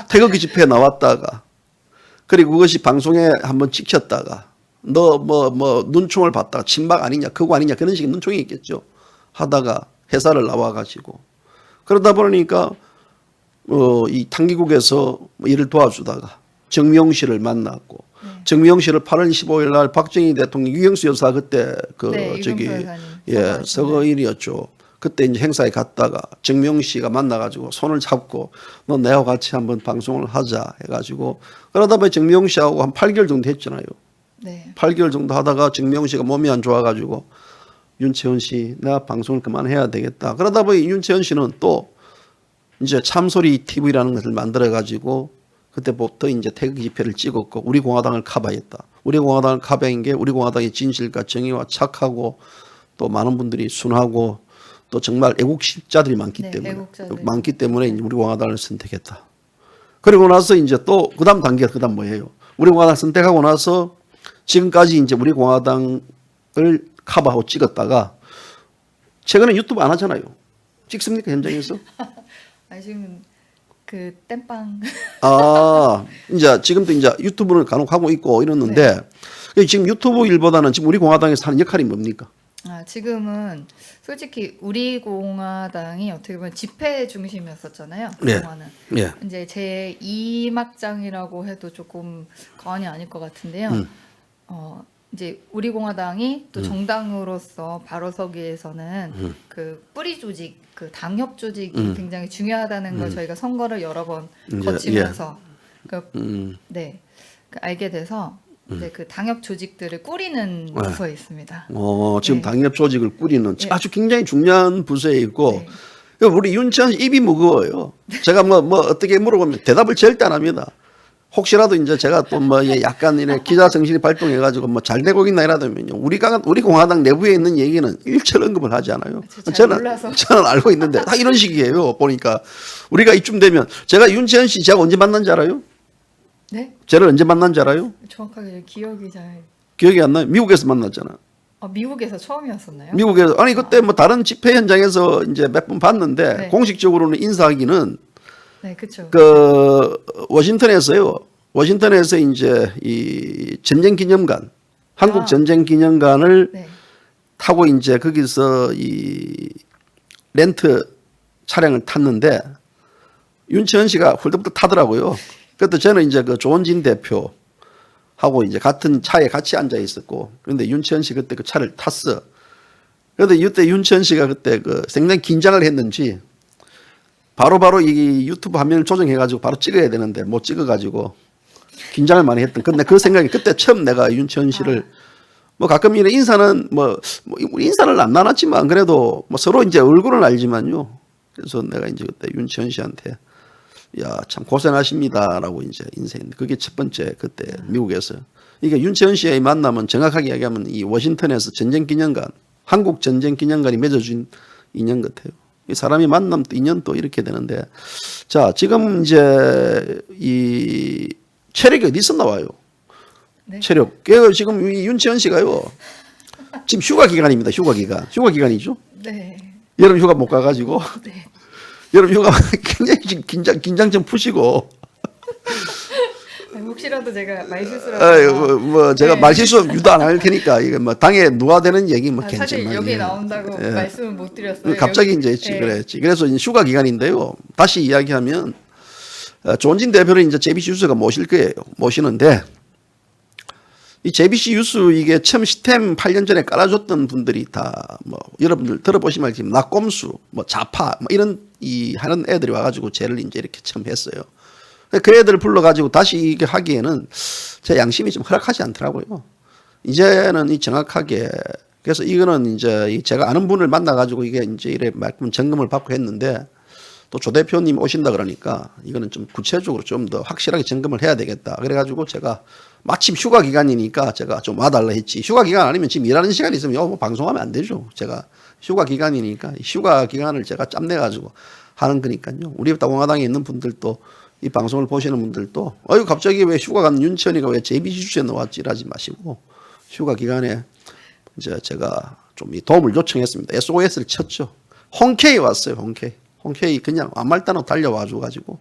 태극기 집회에 나왔다가 그리고 그것이 방송에 한번 찍혔다가 너 뭐 눈총을 받다가 친박 아니냐 그거 아니냐 그런 식의 눈총이 있겠죠. 하다가 회사를 나와가지고 그러다 보니까 이 탕기국에서 이를 도와주다가 정미용 씨를 만났고 정미용 씨를 8월 15일 날 박정희 대통령 유경수 여사 그때 저기 서거일이었죠. 그때 이제 행사에 갔다가 정미용 씨가 만나가지고 손을 잡고 너 내와 같이 한번 방송을 하자 해가지고 그러다 보니 정미용 씨하고 한 8개월 정도 했잖아요. 네. 8개월 정도 하다가 정미용 씨가 몸이 안 좋아가지고 윤채원 씨 내가 방송을 그만해야 되겠다. 그러다 보니 윤채원 씨는 또 이제 참소리 TV라는 것을 만들어가지고 그때부터 이제 태극기 집회를 찍었고 우리 공화당을 커버했다. 우리 공화당을 커버한 게 우리 공화당의 진실과 정의와 착하고 또 많은 분들이 순하고 또 정말 애국자들이 많기 때문에 이제 우리 공화당을 선택했다. 그리고 나서 이제 또 그다음 단계 그다음 뭐예요? 우리 공화당 선택하고 나서 지금까지 이제 우리 공화당을 커버하고 찍었다가 최근에 유튜브 안 하잖아요. 찍습니까 현장에서? 지금 그 땜빵. 이제 지금도 이제 유튜브를 간혹 하고 있고 이러는데 지금 유튜브 일보다는 지금 우리 공화당에서 하는 역할이 뭡니까? 지금은 솔직히 우리 공화당이 어떻게 보면 집회 중심이었었잖아요. 그동안은. 네. 이제 제 2막장이라고 해도 조금 과언이 아닐 것 같은데요. 이제 우리 공화당이 또 정당으로서 바로 서기에서는 그 뿌리 조직, 그 당협 조직이 굉장히 중요하다는 걸 저희가 선거를 여러 번 거치면서 알게 돼서 이제 그 당협 조직들을 꾸리는 부서에 있습니다. 지금 네. 당협 조직을 꾸리는 네. 아주 굉장히 중요한 부서에 있고 네. 우리 윤채원 씨 입이 무거워요. 제가 뭐 어떻게 물어보면 대답을 절대 안 합니다. 혹시라도 이제 제가 또 뭐 약간 이래 기자 정신이 발동해가지고 뭐 잘 되고 있나 이러면요. 우리 공화당 내부에 있는 얘기는 일절 언급을 하지 않아요. 저는 알고 있는데 다 이런 식이에요. 보니까 우리가 이쯤 되면 제가 윤채원 씨 제가 언제 만난지 알아요? 네? 쟤를 언제 만난지 알아요? 정확하게 기억이 안 나요. 미국에서 만났잖아. 미국에서 처음이었었나요? 미국에서 아니 그때 뭐 다른 집회 현장에서 이제 몇 번 봤는데 네. 공식적으로는 인사하기는 네, 그렇죠. 그 워싱턴에서요. 워싱턴에서 이제 이 전쟁기념관, 한국 전쟁기념관을 타고 이제 거기서 이 렌트 차량을 탔는데 윤채원 씨가 훌쩍 타더라고요. 그때 저는 이제 그 조원진 대표하고 이제 같은 차에 같이 앉아 있었고, 그런데 윤채원 씨 그때 그 차를 탔어. 그런데 이때 윤채원 씨가 그때 그 상당히 긴장을 했는지 바로 이 유튜브 화면을 조정해가지고 바로 찍어야 되는데 못 찍어가지고 긴장을 많이 했던. 근데 그 생각이 그때 처음 내가 윤채원 씨를 뭐 가끔 이런 인사는 우리 인사를 안 나눴지만 그래도 뭐 서로 이제 얼굴은 알지만요. 그래서 내가 이제 그때 윤채원 씨한테 야, 참 고생하십니다라고 이제 인사했는데 그게 첫 번째 그때 미국에서. 이게 윤채원 씨의 만남은 정확하게 이야기하면 이 워싱턴에서 전쟁기념관, 한국 전쟁기념관이 맺어준 인연 같아요. 이 사람이 만남 또 인연 또 이렇게 되는데, 자 지금 이제 이 체력이 어디서 나와요? 네. 체력. 지금 이 윤채원 씨가요. 지금 휴가 기간입니다. 휴가 기간이죠. 네. 여름 휴가 못 가가지고. 네. 여름 휴가 굉장히 지금 긴장 좀 푸시고. 혹시라도 제가 말실수라도 제가 말실수 유도 안 할 테니까 이거 뭐 당에 누가 되는 얘기 뭐 괜찮아요. 사실 여기 나온다고 말씀은 못 드렸어요. 갑자기 이제 그랬지. 그래서 이제 휴가 기간인데요. 다시 이야기하면 조원진 대표를 이제 JBC 뉴스가 모실 거예요. 모시는데 이 JBC 뉴스 이게 처음 시스템 8년 전에 깔아줬던 분들이 다 뭐 여러분들 들어보시면 지금 낙곰수, 뭐 자파, 뭐 이런 하는 애들이 와가지고 쟤를 이제 이렇게 처음 했어요. 그 애들을 불러가지고 다시 이게 하기에는 제 양심이 좀 허락하지 않더라고요. 이제는 이 정확하게 그래서 이거는 이제 제가 아는 분을 만나가지고 이게 이제 이래 말씀 점검을 받고 했는데 또 조 대표님 오신다 그러니까 이거는 좀 구체적으로 좀 더 확실하게 점검을 해야 되겠다. 그래가지고 제가 마침 휴가 기간이니까 제가 좀 와달라 했지. 휴가 기간 아니면 지금 일하는 시간이 있으면 뭐 방송하면 안 되죠. 제가 휴가 기간이니까 휴가 기간을 제가 짬내가지고 하는 거니까요. 우리 공화당에 있는 분들도 이 방송을 보시는 분들도 갑자기 왜 휴가 간 윤채원이가 왜 JBC 주에 나왔지 이러지 마시고 휴가 기간에 이제 제가 좀 이 도움을 요청했습니다. SOS를 쳤죠. 홍케이 왔어요. 홍케이 그냥 아무 말도 안 하고 달려와 줘가지고.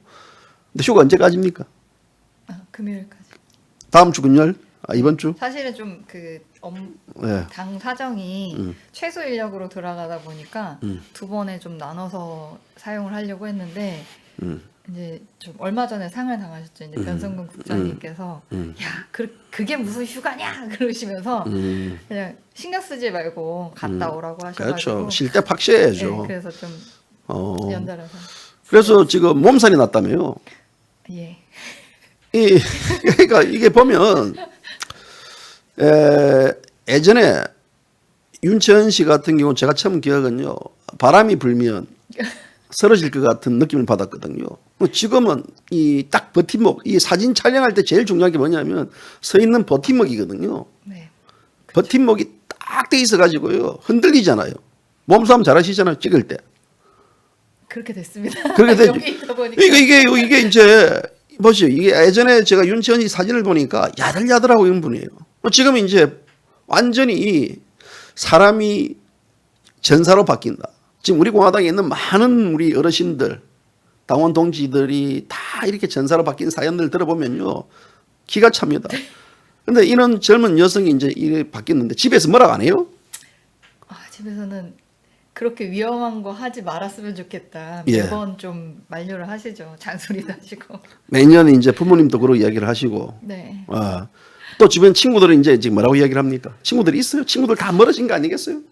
근데 휴가 언제까지입니까? 금요일까지. 다음 주 금요일? 이번 주? 사실은 좀 예. 당 사정이 최소 인력으로 들어가다 보니까 두 번에 좀 나눠서 사용을 하려고 했는데 이제 좀 얼마 전에 상을 당하셨죠. 이제 변성근 국장님께서 야, 그게 무슨 휴가냐 그러시면서 그냥 신경 쓰지 말고 갔다 오라고 하셔가지고 그렇죠. 쉴 때 팍 쉬어야죠. 네, 그래서 좀 연달아서 그래서 지금 몸살이 났다며요. 예. 그러니까 이게 보면 예전에 윤채원 씨 같은 경우 제가 처음 기억은요. 바람이 불면 쓰러질 것 같은 느낌을 받았거든요. 지금은 이 딱 버팀목, 이 사진 촬영할 때 제일 중요한 게 뭐냐면 서 있는 버팀목이거든요. 네. 버팀목이 딱 돼 있어 가지고요. 흔들리잖아요. 몸싸움 잘하시잖아요. 찍을 때. 그렇게 됐습니다. 그렇게 되죠. 여기 있다 보니까 이게 이제 보시죠. 이게 예전에 제가 윤채원 씨 사진을 보니까 야들야들하고 이런 분이에요. 지금 이제 완전히 사람이 전사로 바뀐다. 지금 우리 공화당에 있는 많은 우리 어르신들, 당원 동지들이 다 이렇게 전사로 바뀐 사연들 들어보면요. 기가 찹니다. 근데 이런 젊은 여성이 이제 이렇게 바뀌었는데 집에서 뭐라고 안 해요? 집에서는 그렇게 위험한 거 하지 말았으면 좋겠다. 예. 매번 좀 만류를 하시죠. 잔소리도 하시고. 매년 이제 부모님도 그러고 이야기를 하시고. 네. 또 주변 친구들은 이제 지금 뭐라고 이야기를 합니까? 친구들이 있어요? 친구들 다 멀어진 거 아니겠어요?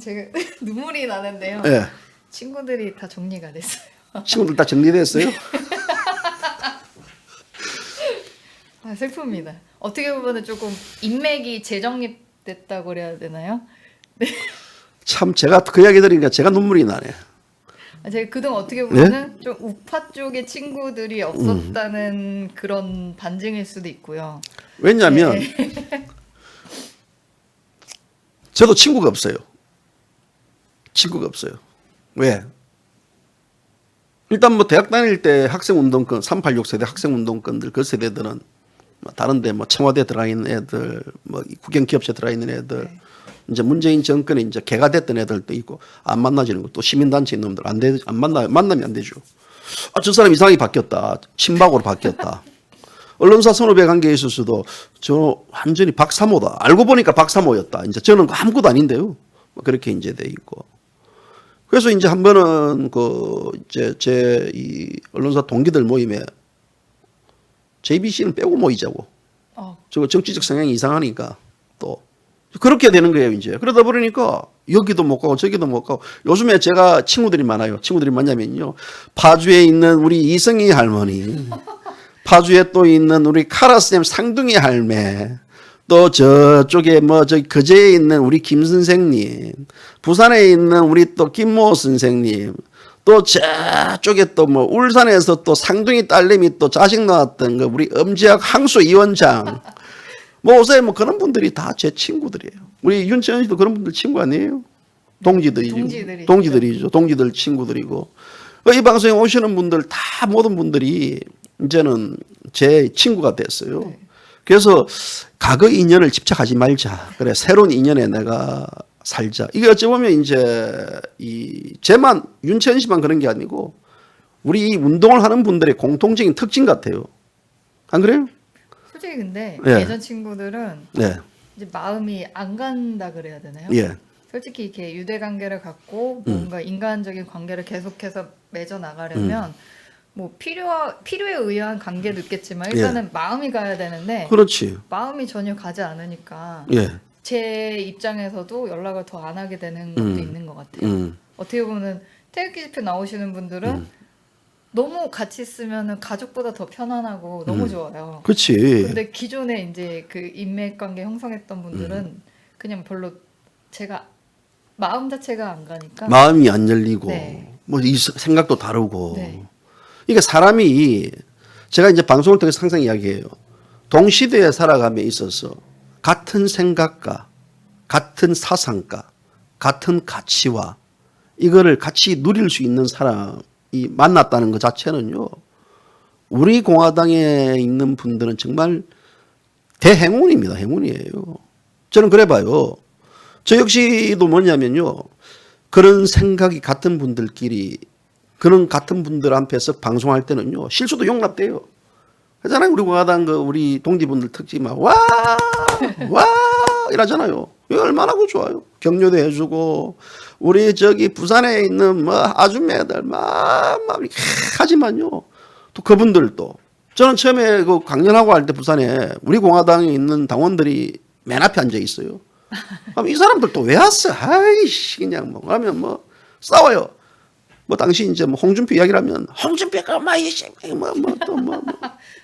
제가 눈물이 나는데요. 예. 친구들이 다 정리가 됐어요. 친구들 다 정리됐어요? 슬픕니다. 어떻게 보면 조금 인맥이 재정립됐다고 그래야 되나요? 참 제가 그 이야기 들으니까 제가 눈물이 나네. 제가 그동안 어떻게 보면은 좀 우파 쪽의 친구들이 없었다는 그런 반증일 수도 있고요. 왜냐하면 저도 친구가 없어요. 친구가 없어요. 왜? 일단 뭐 대학 다닐 때 학생운동권 386 세대 학생운동권들 그 세대들은 뭐 다른데 뭐 청와대 들어가 있는 애들 뭐 국영기업체 들어가 있는 애들 이제 문재인 정권에 이제 개가 됐던 애들도 있고 안 만나지는 거 또 시민단체 놈들 안 만나면 안 되죠. 저 사람 이상하게 바뀌었다. 친박으로 바뀌었다. 언론사 선후배 관계에 있어서도 저 완전히 박사모다. 알고 보니까 박사모였다. 이제 저는 아무것도 아닌데요. 그렇게 이제 돼 있고. 그래서 이제 한 번은 이제 제 이 언론사 동기들 모임에 JBC는 빼고 모이자고. 저거 정치적 성향이 이상하니까 또 그렇게 되는 거예요, 이제. 그러다 보니까 여기도 못 가고 저기도 못 가고 요즘에 제가 친구들이 많아요. 친구들이 뭐냐면요. 파주에 있는 우리 이성희 할머니, 파주에 또 있는 우리 카라쌤 상둥이 할매, 또 저쪽에 거제에 있는 우리 김 선생님, 부산에 있는 우리 또 김모 선생님, 또 저쪽에 또 울산에서 또 상둥이 딸내미 또 자식 낳았던 우리 엄지학 항소 위원장, 오세요. 그런 분들이 다 제 친구들이에요. 우리 윤채원 씨도 그런 분들 친구 아니에요? 동지들이죠. 동지들 친구들이고. 이 방송에 오시는 분들 다 모든 분들이 이제는 제 친구가 됐어요. 네. 그래서 과거 인연을 집착하지 말자. 그래, 새로운 인연에 내가 살자. 이게 어찌 보면 이제 쟤만, 윤채원 씨만 그런 게 아니고 우리 운동을 하는 분들의 공통적인 특징 같아요. 안 그래요? 솔직히 근데 예. 예전 친구들은 네. 이제 마음이 안 간다 그래야 되나요? 예. 솔직히 이렇게 유대 관계를 갖고 뭔가 인간적인 관계를 계속해서 맺어 나가려면 뭐 필요에 의한 관계도 있겠지만 일단은 마음이 가야 되는데 그렇지. 마음이 전혀 가지 않으니까 예. 제 입장에서도 연락을 더 안 하게 되는 것도 있는 것 같아요. 어떻게 보면 태극기 집회 나오시는 분들은 너무 같이 있으면 가족보다 더 편안하고 너무 좋아요. 그렇지. 근데 기존에 이제 그 인맥 관계 형성했던 분들은 그냥 별로 제가 마음 자체가 안 가니까 마음이 안 열리고 네. 이 생각도 다르고. 네. 그러니까 사람이 제가 이제 방송을 통해서 항상 이야기해요. 동시대에 살아감에 있어서 같은 생각과 같은 사상과 같은 가치와 이거를 같이 누릴 수 있는 사람이 만났다는 것 자체는요. 우리 공화당에 있는 분들은 정말 대행운입니다. 행운이에요. 저는 그래 봐요. 저 역시도 뭐냐면요. 그런 생각이 같은 분들끼리 그런 같은 분들 앞에서 방송할 때는요. 실수도 용납돼요. 그잖아요. 우리 공화당 그 우리 동지분들 특징 막와 이러잖아요. 이거 얼마나 그 좋아요. 격려도 해주고 우리 저기 부산에 있는 뭐 아줌매들 막 이렇게 하지만요. 또 그분들도 저는 처음에 그 강연하고 할 때 부산에 우리 공화당에 있는 당원들이 맨 앞에 앉아 있어요. 그럼 이 사람들 또 왜 왔어? 아이씨 그냥 뭐 그러면 뭐 싸워요. 뭐 당시 이제 뭐 홍준표 이야기라면 홍준표가 뭐또뭐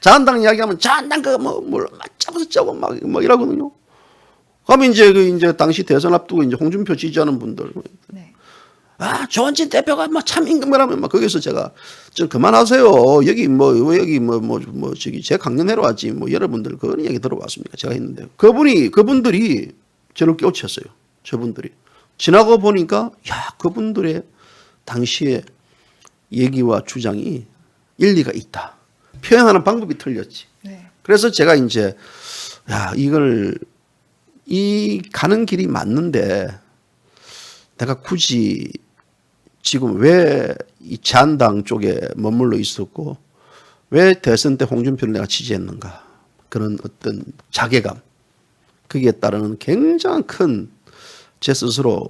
자한당 이야기하면 자한당 그뭐 짜고 막 이러거든요. 그러면 이제 그 이제 당시 대선 앞두고 이제 홍준표 지지하는 분들 네. 아 조원진 대표가 뭐 참 임금이라면 막 거기서 제가 좀 그만하세요. 여기 뭐 여기 뭐 저기 제 강연회로 왔지 뭐 여러분들 그런 얘기 들어봤습니까? 제가 했는데 그분들이 저를 깨우쳤어요. 저분들이 지나고 보니까 야 그분들의 당시의 얘기와 주장이 일리가 있다. 표현하는 방법이 틀렸지. 네. 그래서 제가 이제 야 이걸 이 가는 길이 맞는데 내가 굳이 지금 왜 이 자한당 쪽에 머물러 있었고 왜 대선 때 홍준표를 내가 지지했는가 그런 어떤 자괴감 거기에 따르는 굉장히 큰 제 스스로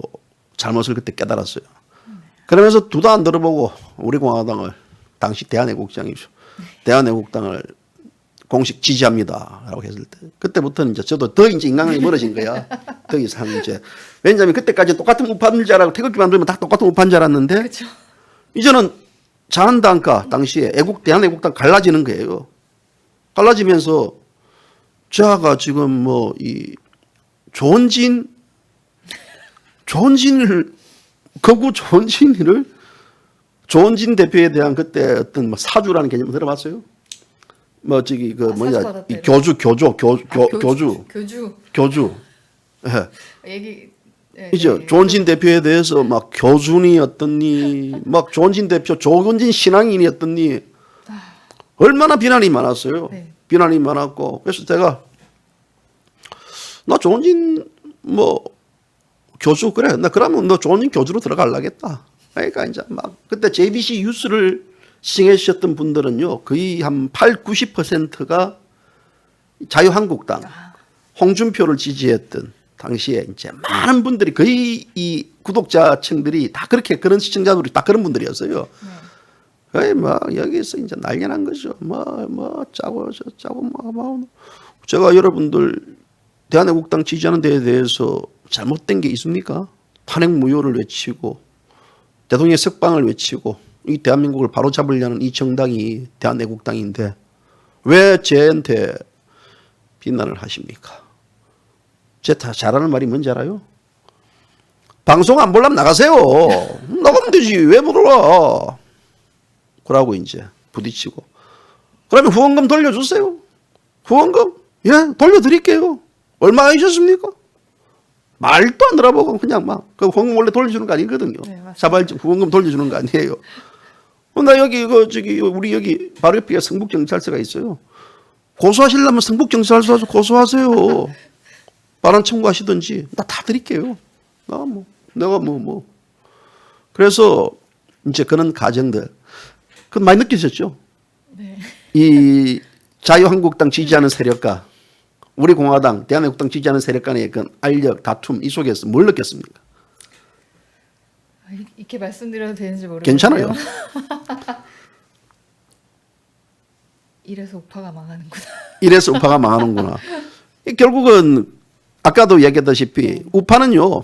잘못을 그때 깨달았어요. 그러면서 두도 안 들어보고 우리 공화당을 당시 대한애국당이죠. 대한애국당을 공식 지지합니다. 라고 했을 때 그때부터는 이제 저도 더 이제 인간관계 멀어진 거야. 더 이상 이제 왜냐하면 그때까지 똑같은 우파인 줄 알고 태극기만 들면 다 똑같은 우파인 줄 알았는데 그렇죠. 이제는 자한당과 당시에 대한애국당 갈라지는 거예요. 갈라지면서 자가 지금 뭐 이 조원진을 조원진 대표에 대한 그때 어떤 뭐 사주라는 개념 들어봤어요? 뭐 저기 그 뭐냐 이 교주 얘기 이제 조원진 대표에 대해서 막 교준이었더니 막 조원진 대표 조원진 신앙인이었더니 얼마나 비난이 많았어요. 네. 비난이 많았고 그래서 제가 나 조원진 뭐 교주 그래 나 그러면 너 조원진 교주로 들어가려겠다. 그러니까 이제 막 그때 JBC 뉴스를 시청해 주셨던 분들은요 거의 한 80~90%가 자유한국당 홍준표를 지지했던 당시에 이제 많은 분들이 거의 이 구독자층들이 다 그렇게 그런 시청자들이 다 그런 분들이었어요. 네. 거의 뭐 여기서 이제 난리 난 거죠. 뭐 짜고 뭐 제가 여러분들 대한애국당 지지하는 데에 대해서 잘못된 게 있습니까? 탄핵 무효를 외치고 대통령의 석방을 외치고 이 대한민국을 바로잡으려는 이 정당이 대한애국당인데 왜 저한테 비난을 하십니까? 제가 잘하는 말이 뭔지 알아요? 방송 안 보려면 나가세요. 나가면 되지. 왜 물어라. 그러고 이제 부딪히고. 그러면 후원금 돌려주세요. 후원금? 예, 돌려드릴게요. 얼마 하셨습니까? 말도 안 들어보고 그냥 막 그 후원금 원래 돌려주는 거 아니거든요. 네, 자발적 후원금 돌려주는 거 아니에요. 나 여기 저기 우리 여기 바로 옆에 성북경찰서가 있어요. 고소하시려면 성북경찰서 고소하세요. 반환 청구하시든지 나 다 드릴게요. 내가 뭐. 그래서 이제 그런 가정들 그 많이 느끼셨죠? 네. 이 자유한국당 지지하는 세력과 우리 공화당, 대한애국당 지지하는 세력 간의 그 알력, 다툼 이 속에서 뭘 느꼈습니까? 이렇게 말씀드려도 되는지 모르겠어요. 괜찮아요. 이래서 우파가 망하는구나. 이래서 우파가 망하는구나. 결국은 아까도 얘기했다시피 우파는요.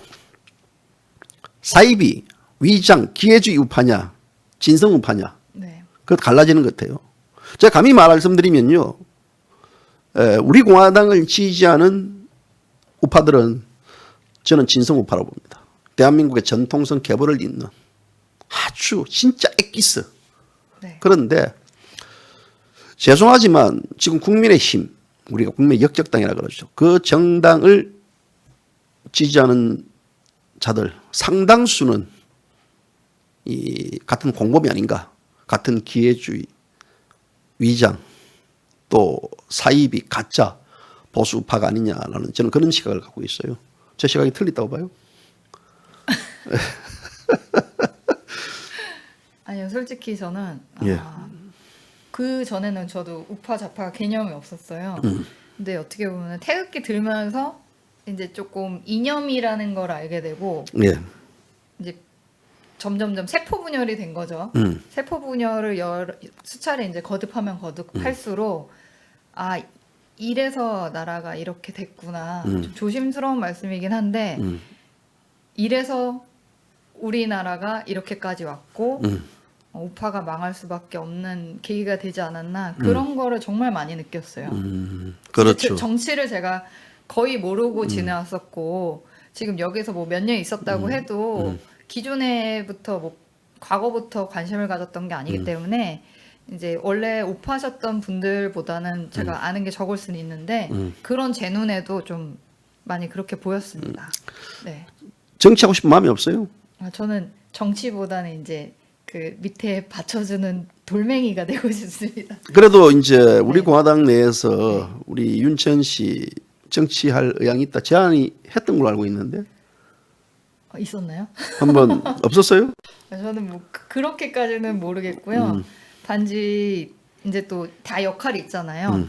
사이비, 위장, 기회주의 우파냐 진성 우파냐 네. 그것 갈라지는 것 같아요. 제가 감히 말씀드리면요. 우리 공화당을 지지하는 우파들은 저는 진성 우파라고 봅니다. 대한민국의 전통성 계보를 잇는 아주 진짜 엑기스. 네. 그런데 죄송하지만 지금 국민의힘 우리가 국민의 역적당이라 그러죠. 그 정당을 지지하는 자들 상당수는 이 같은 공범이 아닌가. 같은 기회주의, 위장, 또 사이비, 가짜, 보수파가 아니냐라는 저는 그런 시각을 갖고 있어요. 제 시각이 틀리다고 봐요. 아니요, 솔직히 저는 예. 그 전에는 저도 우파 좌파 개념이 없었어요. 근데 어떻게 보면 태극기 들면서 이제 조금 이념이라는 걸 알게 되고 예. 이제 점점점 세포 분열이 된 거죠. 세포 분열을 수차례 이제 거듭하면 거듭할수록 아 이래서 나라가 이렇게 됐구나. 좀 조심스러운 말씀이긴 한데 이래서 우리나라가 이렇게까지 왔고 우파가 망할 수밖에 없는 계기가 되지 않았나 그런 거를 정말 많이 느꼈어요. 그렇죠. 정치를 제가 거의 모르고 지내왔었고 지금 여기서 뭐 몇 년 있었다고 해도 기존에부터 뭐 과거부터 관심을 가졌던 게 아니기 때문에 이제 원래 우파셨던 분들보다는 제가 아는 게 적을 수는 있는데 그런 제 눈에도 좀 많이 그렇게 보였습니다. 네. 정치하고 싶은 마음이 없어요? 저는 정치보다는 이제 그 밑에 받쳐주는 돌멩이가 되고 싶습니다. 그래도 이제 우리 네. 공화당 내에서 우리 윤천 씨 정치할 의향이 있다 제안이 했던 걸로 알고 있는데 있었나요? 한번 없었어요? 저는 뭐 그렇게까지는 모르겠고요. 단지 이제 또 다 역할이 있잖아요.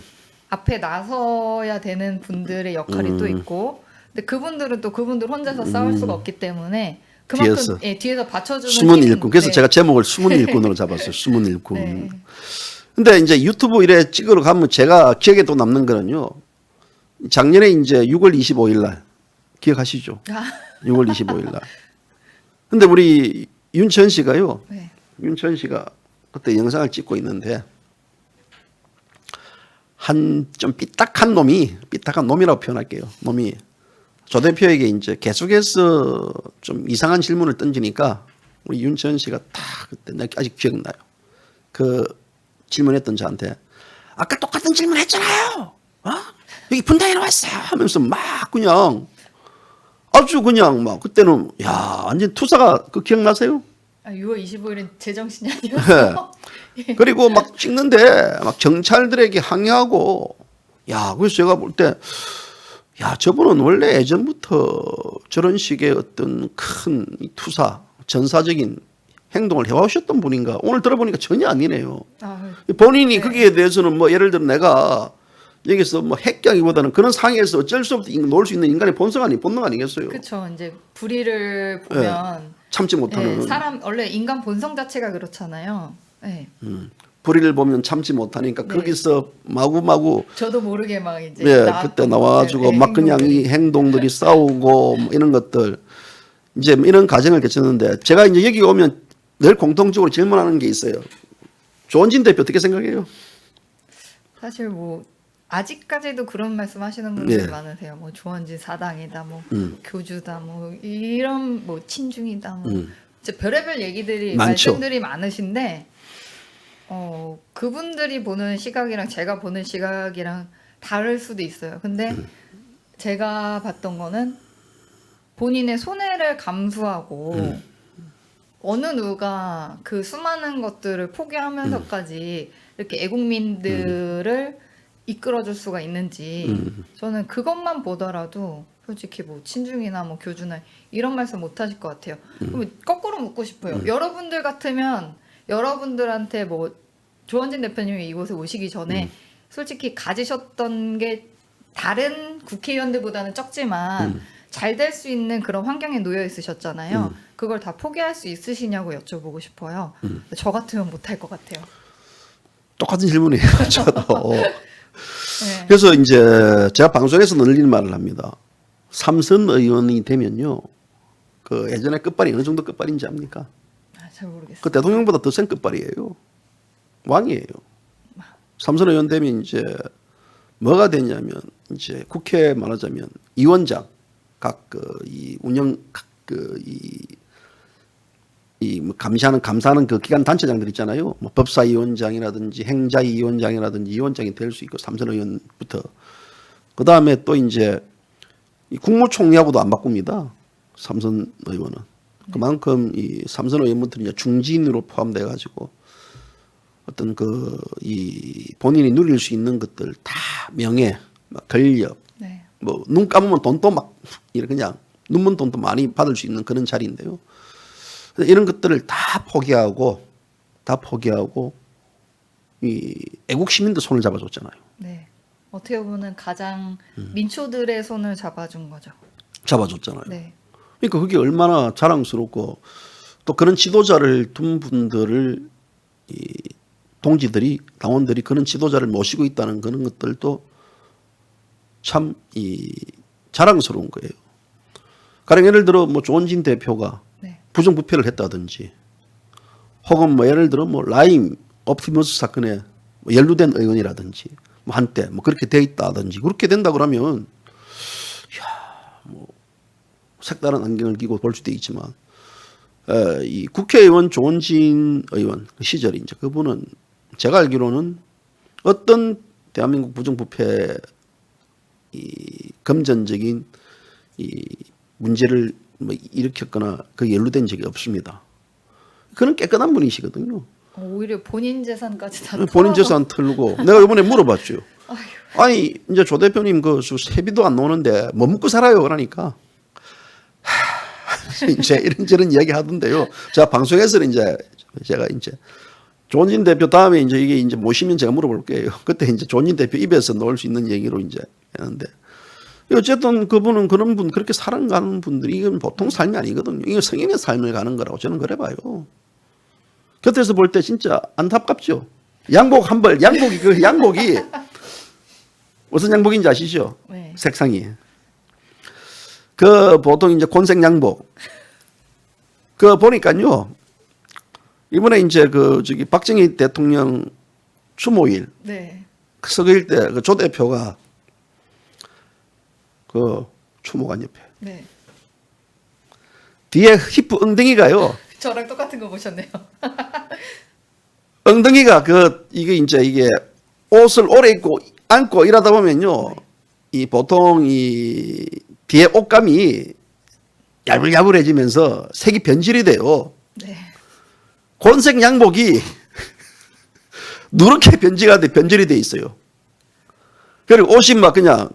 앞에 나서야 되는 분들의 역할이 또 있고, 근데 그분들은 또 그분들 혼자서 싸울 수가 없기 때문에 그만큼 뒤에서. 뒤에서 받쳐주는 숨은 힘, 일꾼. 그래서 네. 제가 제목을 숨은 일꾼으로 잡았어요. 숨은 일꾼. 네. 근데 이제 유튜브 이래 찍으러 가면 제가 기억에 또 남는 거는요. 작년에 이제 6월 25일 날 기억하시죠? 6월 25일 날. 근데 우리 윤천 씨가요. 네. 윤천 씨가 그때 영상을 찍고 있는데 한 좀 삐딱한 놈이라고 표현할게요. 놈이 조 대표에게 이제 계속해서 좀 이상한 질문을 던지니까 우리 윤천 씨가 다 그때 내가 아직 기억나요. 그 질문했던 저한테 아까 똑같은 질문 했잖아요. 여기 분당에 왔어요 하면서 막 그냥 아주 그냥 막 그때는 야 완전 투사가 그 기억나세요? 6월 25일은 제정신이 아니었어요. 그리고 막 찍는데 막 경찰들에게 항의하고 야 그래서 제가 볼 때 야 저분은 원래 예전부터 저런 식의 어떤 큰 투사 전사적인 행동을 해오셨던 분인가 오늘 들어보니까 전혀 아니네요. 본인이 네. 거기에 대해서는 뭐 예를 들어 내가 여기서 뭐 핵경이보다는 그런 상황에서 어쩔 수 없이 놓을 수 있는 인간의 본성 본능 아니겠어요? 그렇죠. 이제 불의를 보면 참지 못하는 네, 사람 원래 인간 본성 자체가 그렇잖아요. 네. 불의를 보면 참지 못하니까 네. 거기서 마구마구 저도 모르게 막 이제 그때 나와가지고 네, 막 그냥 이 행동들이 싸우고 뭐 이런 것들 이제 이런 과정을 거쳤는데 제가 이제 여기 오면 늘 공통적으로 질문하는 게 있어요. 조원진 대표 어떻게 생각해요? 사실 뭐 아직까지도 그런 말씀하시는 분들이 네. 많으세요. 뭐 조원진 사당이다, 뭐 교주다, 뭐 이런 뭐 친중이다, 뭐 이제 별의별 얘기들이 많죠. 말씀들이 많으신데 그분들이 보는 시각이랑 제가 보는 시각이랑 다를 수도 있어요. 근데 제가 봤던 거는 본인의 손해를 감수하고 어느 누가 그 수많은 것들을 포기하면서까지 이렇게 애국민들을 이끌어줄 수가 있는지 저는 그것만 보더라도 솔직히 뭐 친중이나 뭐 교주나 이런 말씀 못 하실 것 같아요. 그럼 거꾸로 묻고 싶어요. 여러분들 같으면 여러분들한테 뭐 조원진 대표님이 이곳에 오시기 전에 솔직히 가지셨던 게 다른 국회의원들보다는 적지만 잘 될 수 있는 그런 환경에 놓여 있으셨잖아요. 그걸 다 포기할 수 있으시냐고 여쭤보고 싶어요. 저 같으면 못할 것 같아요. 똑같은 질문이에요. 저도. 네. 그래서 이제 제가 방송에서 늘리는 말을 합니다. 삼선 의원이 되면요. 그 예전에 끝발이 어느 정도 끝발인지 압니까? 잘 모르겠어요. 그 대통령보다 더 센 끝발이에요. 왕이에요. 삼선 의원 되면 이제 뭐가 되냐면 이제 국회 말하자면 위원장 각 이 운영 뭐 감사하는 그 기관 단체장들 있잖아요. 뭐 법사위원장이라든지 행자위원장이라든지 위원장이 될 수 있고 삼선 의원부터 그 다음에 또 이제 이 국무총리하고도 안 바꿉니다. 삼선 의원은 그만큼 이 삼선 의원분들이 이제 중진으로 포함돼 가지고 어떤 이 본인이 누릴 수 있는 것들 다 명예, 막 권력, 네. 뭐 눈 감으면 돈도 막 이렇게 그냥 눈먼 돈도 많이 받을 수 있는 그런 자리인데요. 이런 것들을 다 포기하고 이 애국 시민들 손을 잡아줬잖아요. 네. 어떻게 보면 가장 민초들의 손을 잡아준 거죠. 잡아줬잖아요. 네. 그러니까 그게 얼마나 자랑스럽고 또 그런 지도자를 둔 분들을 이 동지들이 당원들이 그런 지도자를 모시고 있다는 그런 것들도 참 이 자랑스러운 거예요. 가령 예를 들어 뭐 조원진 대표가 네. 부정부패를 했다든지 혹은 뭐 예를 들어 뭐 라임 옵티머스 사건에 뭐 연루된 의원이라든지 뭐 한때 뭐 그렇게 돼 있다든지 그렇게 된다 그러면 색다른 안경을 끼고 볼 수도 있지만 이 국회의원 조원진 의원 그 시절에 이제 그분은 제가 알기로는 어떤 대한민국 부정부패 이 금전적인 이 문제를 뭐 일으켰거나 그 연루된 적이 없습니다. 그는 깨끗한 분이시거든요. 오히려 본인 재산까지 다 본인 털어서- 재산 털고 내가 이번에 물어봤죠. 아휴. 아니 이제 조 대표님 그 세비도 안 나오는데 뭐 먹고 살아요? 그러니까 이제 이런저런 이야기 하던데요. 자 방송에서는 이제 제가 이제 조원진 대표 다음에 이제 이게 이제 모시면 제가 물어볼게요. 그때 이제 조원진 대표 입에서 넣을 수 있는 얘기로 이제 했는데 어쨌든 그분은 그런 분 그렇게 살아가는 분들이 이건 보통 삶이 아니거든요. 이게 성인의 삶을 가는 거라고 저는 그래 봐요. 곁에서 볼 때 진짜 안타깝죠. 양복 한 벌, 양복이 그 양복이 무슨 양복인지 아시죠? 네. 색상이. 그 보통 이제 곤색 양복. 그 보니까요. 이번에 이제 그 저기 박정희 대통령 추모일 네. 서거일 때 그 조 대표가 그 추모관 옆에 네. 뒤에 히프 엉덩이가요. 저랑 똑같은 거 보셨네요. 엉덩이가 그 이게 이제 이게 옷을 오래 입고 안고 이러다 보면요. 이 보통 이 뒤에 옷감이 야불야불해지면서 색이 변질이 돼요. 네. 곤색 양복이 누렇게 변질이 돼 있어요. 그리고 옷이 막 그냥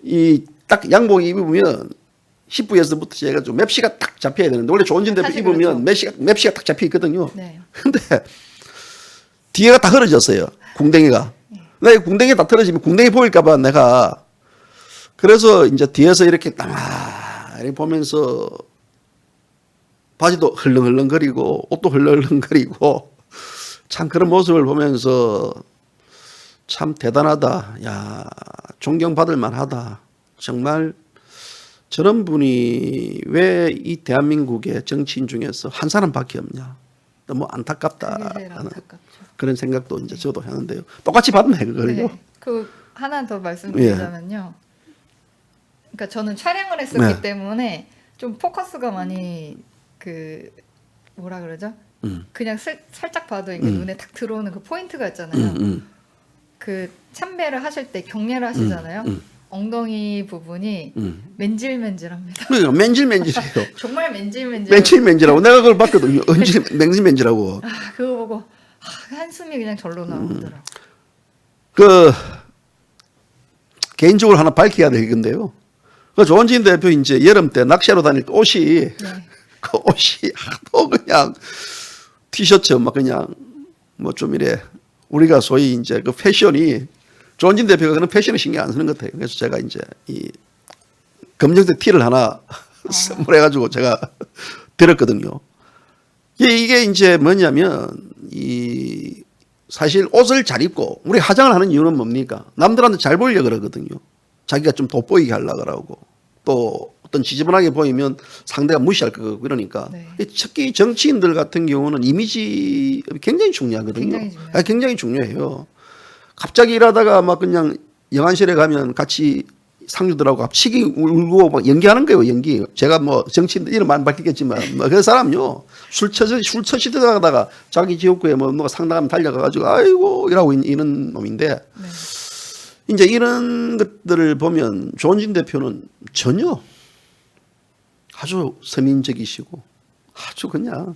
이 딱 양복 입으면 히프에서부터 제가 좀 맵시가 딱 잡혀야 되는데 원래 조원진 대표 사실 입으면 그렇죠. 맵시가 딱 잡혀 있거든요. 네. 근데 뒤에가 다 흐려졌어요. 궁뎅이가. 내가 궁뎅이 다 틀어지면 궁뎅이 보일까봐 내가 그래서 이제 뒤에서 이렇게 이렇게 보면서 바지도 흘렁흘렁거리고 옷도 흘렁흘렁거리고 참 그런 모습을 보면서 참 대단하다. 야 존경받을 만하다. 정말 저런 분이 왜 이 대한민국의 정치인 중에서 한 사람밖에 없냐. 너무 안타깝다. 그게 제일 하는 안타깝죠. 그런 생각도 이제 저도 하는데요. 똑같이 받네 그걸요. 네. 그 하나 더 말씀드리자면요. 그러니까 저는 촬영을 했었기 네. 때문에 좀 포커스가 많이 그 뭐라 그러죠? 그냥 살짝 봐도 이게 눈에 탁 들어오는 그 포인트가 있잖아요. 그 참배를 하실 때 경례를 하시잖아요. 엉덩이 부분이 맨질맨질합니다. 그러니까 맨질맨질해요. 정말 맨질맨질. 맨질맨질하고 내가 그걸 봤거든요. 맨질맨질하고. 아, 그거 보고 한숨이 그냥 절로 나오더라고. 그 개인적으로 하나 밝혀야 되겠는데요. 그 조원진 대표 이제 여름 때 낚시하러 다닐 때 옷이 네. 그 옷이 하도 그냥 티셔츠 막 그냥 뭐 좀 이래 우리가 소위 이제 그 패션이 조원진 대표가 그런 패션에 신경 안 쓰는 것 같아요. 그래서 제가 이제 이 검정색 티를 하나 선물해가지고 제가 드렸거든요. 이게 이제 뭐냐면 이 사실 옷을 잘 입고 우리 화장을 하는 이유는 뭡니까? 남들한테 잘 보이려 그러거든요. 자기가 좀 돋보이게 하려고 그러고 또 어떤 지저분하게 보이면 상대가 무시할 거고 그러니까 네. 특히 정치인들 같은 경우는 이미지 굉장히 중요하거든요. 굉장히 중요해요. 굉장히 중요해요. 갑자기 일하다가 막 그냥 영안실에 가면 같이 상주들하고 갑자기 울고 막 연기하는 거예요. 연기. 제가 뭐 정치인들 이름 안 밝히겠지만 뭐 그 사람요 술 처시다가다가 자기 지역구에 뭐 누가 상담하면 달려가가지고 아이고 이러고 이런 놈인데 네. 이제 이런 것들을 보면 조원진 대표는 전혀 아주 서민적이시고 아주 그냥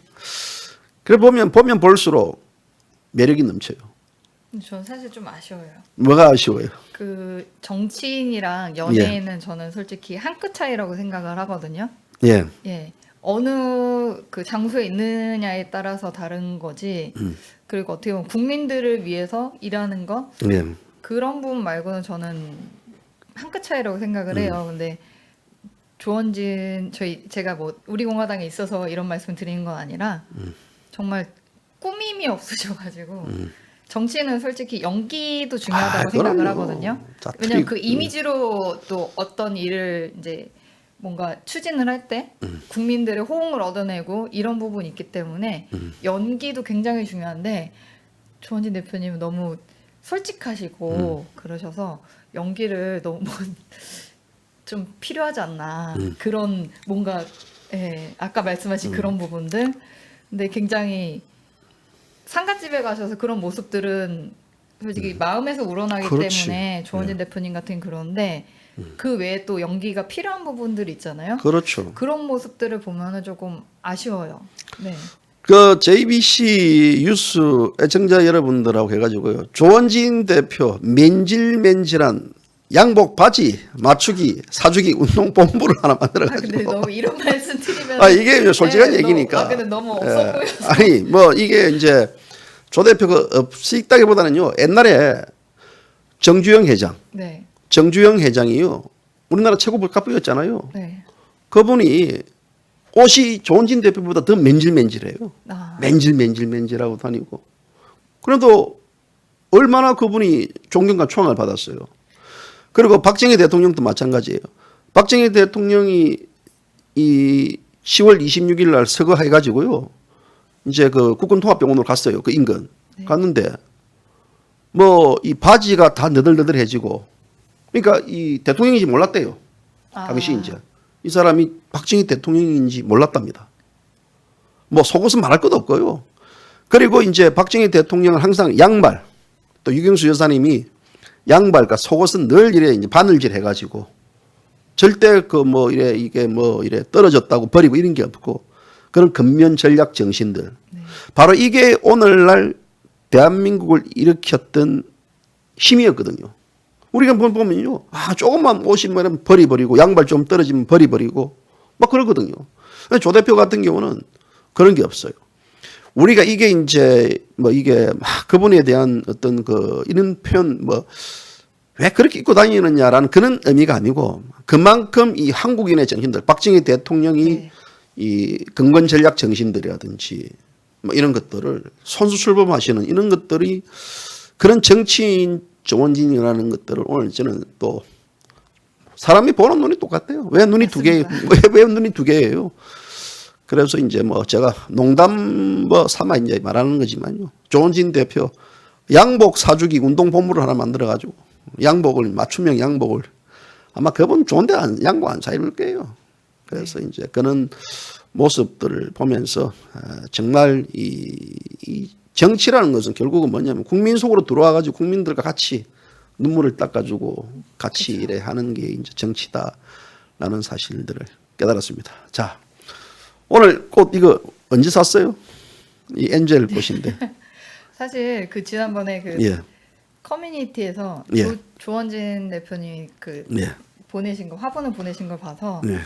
그래 보면 볼수록 매력이 넘쳐요. 저는 사실 좀 아쉬워요. 뭐가 아쉬워요? 그 정치인이랑 연예인은 저는 솔직히 한 끗 차이라고 생각을 하거든요. 예. 예. 어느 그 장소에 있느냐에 따라서 다른 거지. 그리고 어떻게 보면 국민들을 위해서 일하는 거 예. 그런 부분 말고는 저는 한 끗 차이라고 생각을 해요. 근데 조원진 제가 뭐 우리 공화당에 있어서 이런 말씀 드리는 건 아니라 정말 꾸밈이 없으셔가지고 정치는 솔직히 연기도 중요하다고 생각을 그럼요. 하거든요. 자, 왜냐면 트릭, 그 이미지로 또 어떤 일을 이제 뭔가 추진을 할 때 국민들의 호응을 얻어내고 이런 부분이 있기 때문에 연기도 굉장히 중요한데 조원진 대표님은 너무 솔직하시고 그러셔서 연기를 너무 좀 필요하지 않나 그런 뭔가 예, 아까 말씀하신 그런 부분들 근데 굉장히 상갓집에 가셔서 그런 모습들은 솔직히 마음에서 우러나기 그렇지. 때문에 조원진 대표님 같은 그런데 그 외에 또 연기가 필요한 부분들이 있잖아요. 그렇죠. 그런 모습들을 보면은 조금 아쉬워요. 네. 그 JBC 뉴스 애청자 여러분들하고 해가지고요. 조원진 대표 맨질맨질한 양복 바지 맞추기 사주기 운동 본부를 하나 만들어가지고. 근데 너무 이런 말씀 드리면 이게 솔직한 얘기니까. 근데 너무 없어 보여서. 아니 뭐 이게 이제 조 대표가 없있다기보다는요. 옛날에 정주영 회장, 네. 정주영 회장이요. 우리나라 최고 물가부였잖아요. 네. 그분이 옷이 조원진 대표보다 더 맨질맨질해요. 아. 맨질맨질하고 다니고. 그래도 얼마나 그분이 존경과 초항을 받았어요. 그리고 박정희 대통령도 마찬가지예요. 박정희 대통령이 이 10월 26일 날 서거해가지고요. 이제 그 국군통합병원으로 갔어요. 그 인근. 네. 갔는데 뭐 이 바지가 다 너덜너덜해지고 그러니까 이 대통령인지 몰랐대요. 당시 이제. 이 사람이 박정희 대통령인지 몰랐답니다. 뭐 속옷은 말할 것도 없고요. 그리고 이제 박정희 대통령은 항상 양말, 또 유경수 여사님이 양말, 그러니까 속옷은 늘 이래 이제 바늘질 해가지고 절대 그 뭐 이래 이게 뭐 이래 떨어졌다고 버리고 이런 게 없고 그런 근면 전략 정신들. 바로 이게 오늘날 대한민국을 일으켰던 힘이었거든요. 우리가 보면요. 조금만 옷이 뭐 버리고 양말 좀 떨어지면 버리고 막 그러거든요. 근데 조 대표 같은 경우는 그런 게 없어요. 우리가 이게 이제 뭐 이게 막 그분에 대한 어떤 그 이런 표현 뭐 왜 그렇게 입고 다니느냐라는 그런 의미가 아니고 그만큼 이 한국인의 정신들 박정희 대통령이 네. 이 근건 전략 정신들이라든지 뭐 이런 것들을 선수출범하시는 이런 것들이 그런 정치인 조원진이라는 것들을 오늘 저는 또 사람이 보는 눈이 똑같아요. 왜 눈이 두 개? 왜 눈이 두 개예요? 그래서 이제 뭐 제가 농담 뭐 삼아 이제 말하는 거지만요. 조원진 대표 양복 사주기 운동 본부를 하나 만들어 가지고 양복을 맞춤형 양복을 아마 그분 좋은데 양복 안 사 입을 거예요. 그래서 이제 그런 모습들을 보면서 정말 이 정치라는 것은 결국은 뭐냐면 국민 속으로 들어와 가지고 국민들과 같이 눈물을 닦아주고 같이 그렇죠. 이래 하는 게 이제 정치다라는 사실들을 깨달았습니다. 자, 오늘 꽃 이거 언제 샀어요? 이 엔젤 꽃인데. 사실 그 지난번에 그 예, 커뮤니티에서 예. 조원진 대표님 그 예, 보내신 거 화분을 보내신 걸 봐서 예,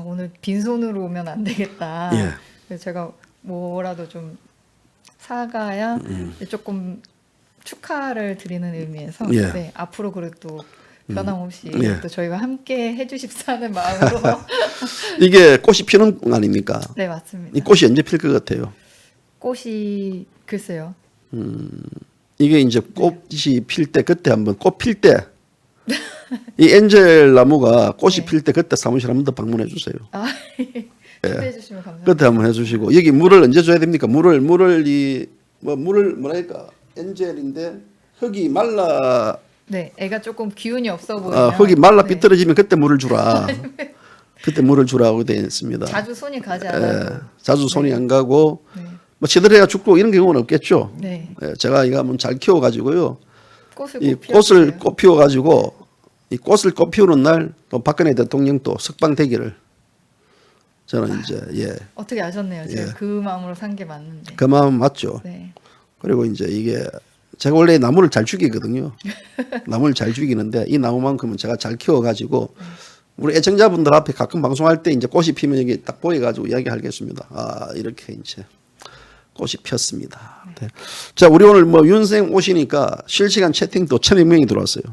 오늘 빈손으로 오면 안 되겠다. 예. 그래서 제가 뭐라도 좀 사가야 조금 축하를 드리는 의미에서 예. 네, 앞으로 그래도 변함없이 예. 또 저희와 함께 해주십사는 마음으로 이게 꽃이 피는 거 아닙니까? 네 맞습니다. 이 꽃이 언제 필 것 같아요? 꽃이 글쎄요. 이게 이제 꽃이 필 때 그때 한번 꽃 필 때 이 엔젤 나무가 꽃이 네. 필 때 그때 사무실 한번 더 방문해 주세요. 기대해 주시면 감사합니다. 그때 한번 해주시고 여기 물을 언제 줘야 됩니까? 물을 뭐랄까 엔젤인데 흙이 말라 네, 애가 조금 기운이 없어 보이면 흙이 말라 네, 삐뚤어지면 그때 물을 주라. 그때 물을 주라고 되어 있습니다. 자주 손이 가지 않아도 자주 손이 안 가고 네. 뭐 치드레야 죽고 이런 경우는 없겠죠. 네. 제가 이거 한번 잘 키워가지고요. 꽃을 이 꼭 꽃을 피워주세요. 꽃 피워가지고 이 꽃을 꽃 피우는 날 또 박근혜 대통령 또 석방 대기를 저는 이제 예, 어떻게 아셨네요. 제가 예. 그 마음으로 산 게 맞는데. 그 마음 맞죠. 네. 그리고 이제 이게 제가 원래 나무를 잘 죽이거든요. 나무를 잘 죽이는데 이 나무만큼은 제가 잘 키워가지고 우리 애청자분들 앞에 가끔 방송할 때 이제 꽃이 피면 여기 딱 보여가지고 이야기하겠습니다. 아, 이렇게 이제 꽃이 폈습니다. 네. 자, 우리 오늘 뭐 윤생 오시니까 실시간 채팅도 1,200명이 들어왔어요.